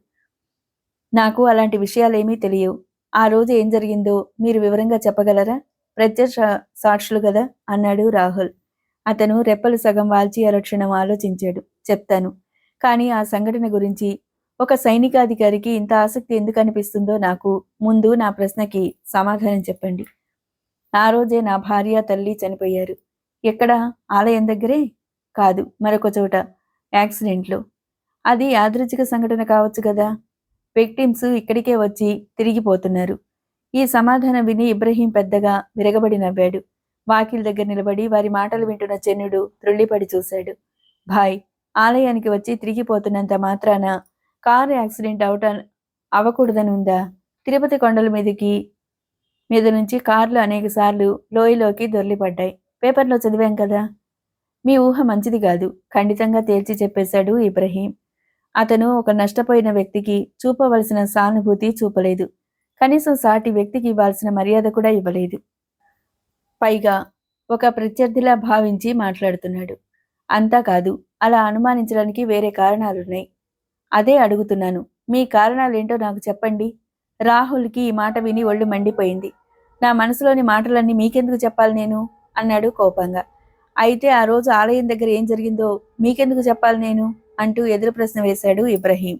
నాకు అలాంటి విషయాలేమీ తెలియవు. ఆ రోజు ఏం జరిగిందో మీరు వివరంగా చెప్పగలరా? ప్రత్యక్ష సాక్షులు కదా అన్నాడు రాహుల్. అతను రెప్పలు సగం వాల్చి అరక్షణం ఆలోచించాడు. చెప్తాను. కానీ ఆ సంఘటన గురించి ఒక సైనికాధికారికి ఇంత ఆసక్తి ఎందుకు అనిపిస్తుందో నాకు ముందు నా ప్రశ్నకి సమాధానం చెప్పండి. ఆ రోజే నా భార్య తల్లి చనిపోయారు. ఎక్కడ? ఆలయం దగ్గరే? కాదు, మరొక చోట యాక్సిడెంట్లో. అది యాదృచ్ఛిక సంఘటన కావచ్చు కదా. విక్టిమ్స్ ఇక్కడికే వచ్చి తిరిగిపోతున్నారు. ఈ సమాధానం విని ఇబ్రహీం పెద్దగా విరగబడి నవ్వాడు. వాకిల్ దగ్గర నిలబడి వారి మాటలు వింటున్న చెన్నుడు త్రుళ్ళిపడి చూశాడు. భాయ్, ఆలయానికి వచ్చి తిరిగిపోతున్నంత మాత్రాన కారు యాక్సిడెంట్ అవ్వకూడదని ఉందా? తిరుపతి కొండల మీద నుంచి కార్లు అనేకసార్లు లోయలోకి దొర్లిపడ్డాయి. పేపర్లో చదివాం కదా. మీ ఊహ మంచిది కాదు, ఖండితంగా తేల్చి చెప్పేశాడు ఇబ్రహీం. అతను ఒక నష్టపోయిన వ్యక్తికి చూపవలసిన సానుభూతి చూపలేదు. కనీసం సాటి వ్యక్తికి ఇవ్వాల్సిన మర్యాద కూడా ఇవ్వలేదు. పైగా ఒక ప్రత్యర్థిలా భావించి మాట్లాడుతున్నాడు. అంతా కాదు, అలా అనుమానించడానికి వేరే కారణాలున్నాయి. అదే అడుగుతున్నాను. మీ కారణాలేంటో నాకు చెప్పండి. రాహుల్కి ఈ మాట విని ఒళ్ళు మండిపోయింది. నా మనసులోని మాటలన్నీ మీకెందుకు చెప్పాలి నేను అన్నాడు కోపంగా. అయితే ఆ రోజు ఆలయం దగ్గర ఏం జరిగిందో మీకెందుకు చెప్పాలి నేను అంటూ ఎదురు ప్రశ్న వేశాడు ఇబ్రహీం.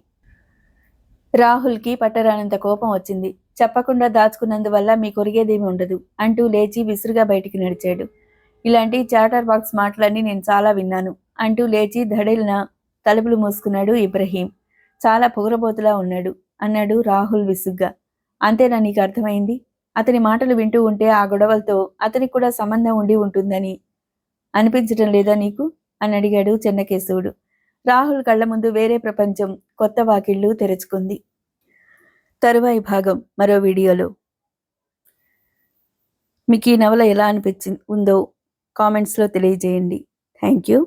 రాహుల్కి పట్టరానంత కోపం వచ్చింది. చెప్పకుండా దాచుకున్నందువల్ల మీ కొరిగేదేమి ఉండదు అంటూ లేచి విసురుగా బయటికి నడిచాడు. ఇలాంటి చాటర్ బాక్స్ మాటలన్నీ నేను చాలా విన్నాను అంటూ లేచి ధడేలిన తలుపులు మూసుకున్నాడు ఇబ్రహీం. చాలా పొగరబోతులా ఉన్నాడు అన్నాడు రాహుల్ విసుగ్గా. అంతేనా నీకు అర్థమైంది? అతని మాటలు వింటూ ఉంటే ఆ గొడవలతో అతనికి కూడా సంబంధం ఉండి ఉంటుందని అనిపించటం లేదా నీకు అని అడిగాడు చెన్నకేశవుడు. రాహుల్ కళ్ల ముందు వేరే ప్రపంచం కొత్త వాకిళ్లు తెరుచుకుంది. తరువాయి భాగం మరో వీడియోలో. మీకు ఈ నవల ఎలా ఉందో కామెంట్స్లో తెలియజేయండి. Thank you.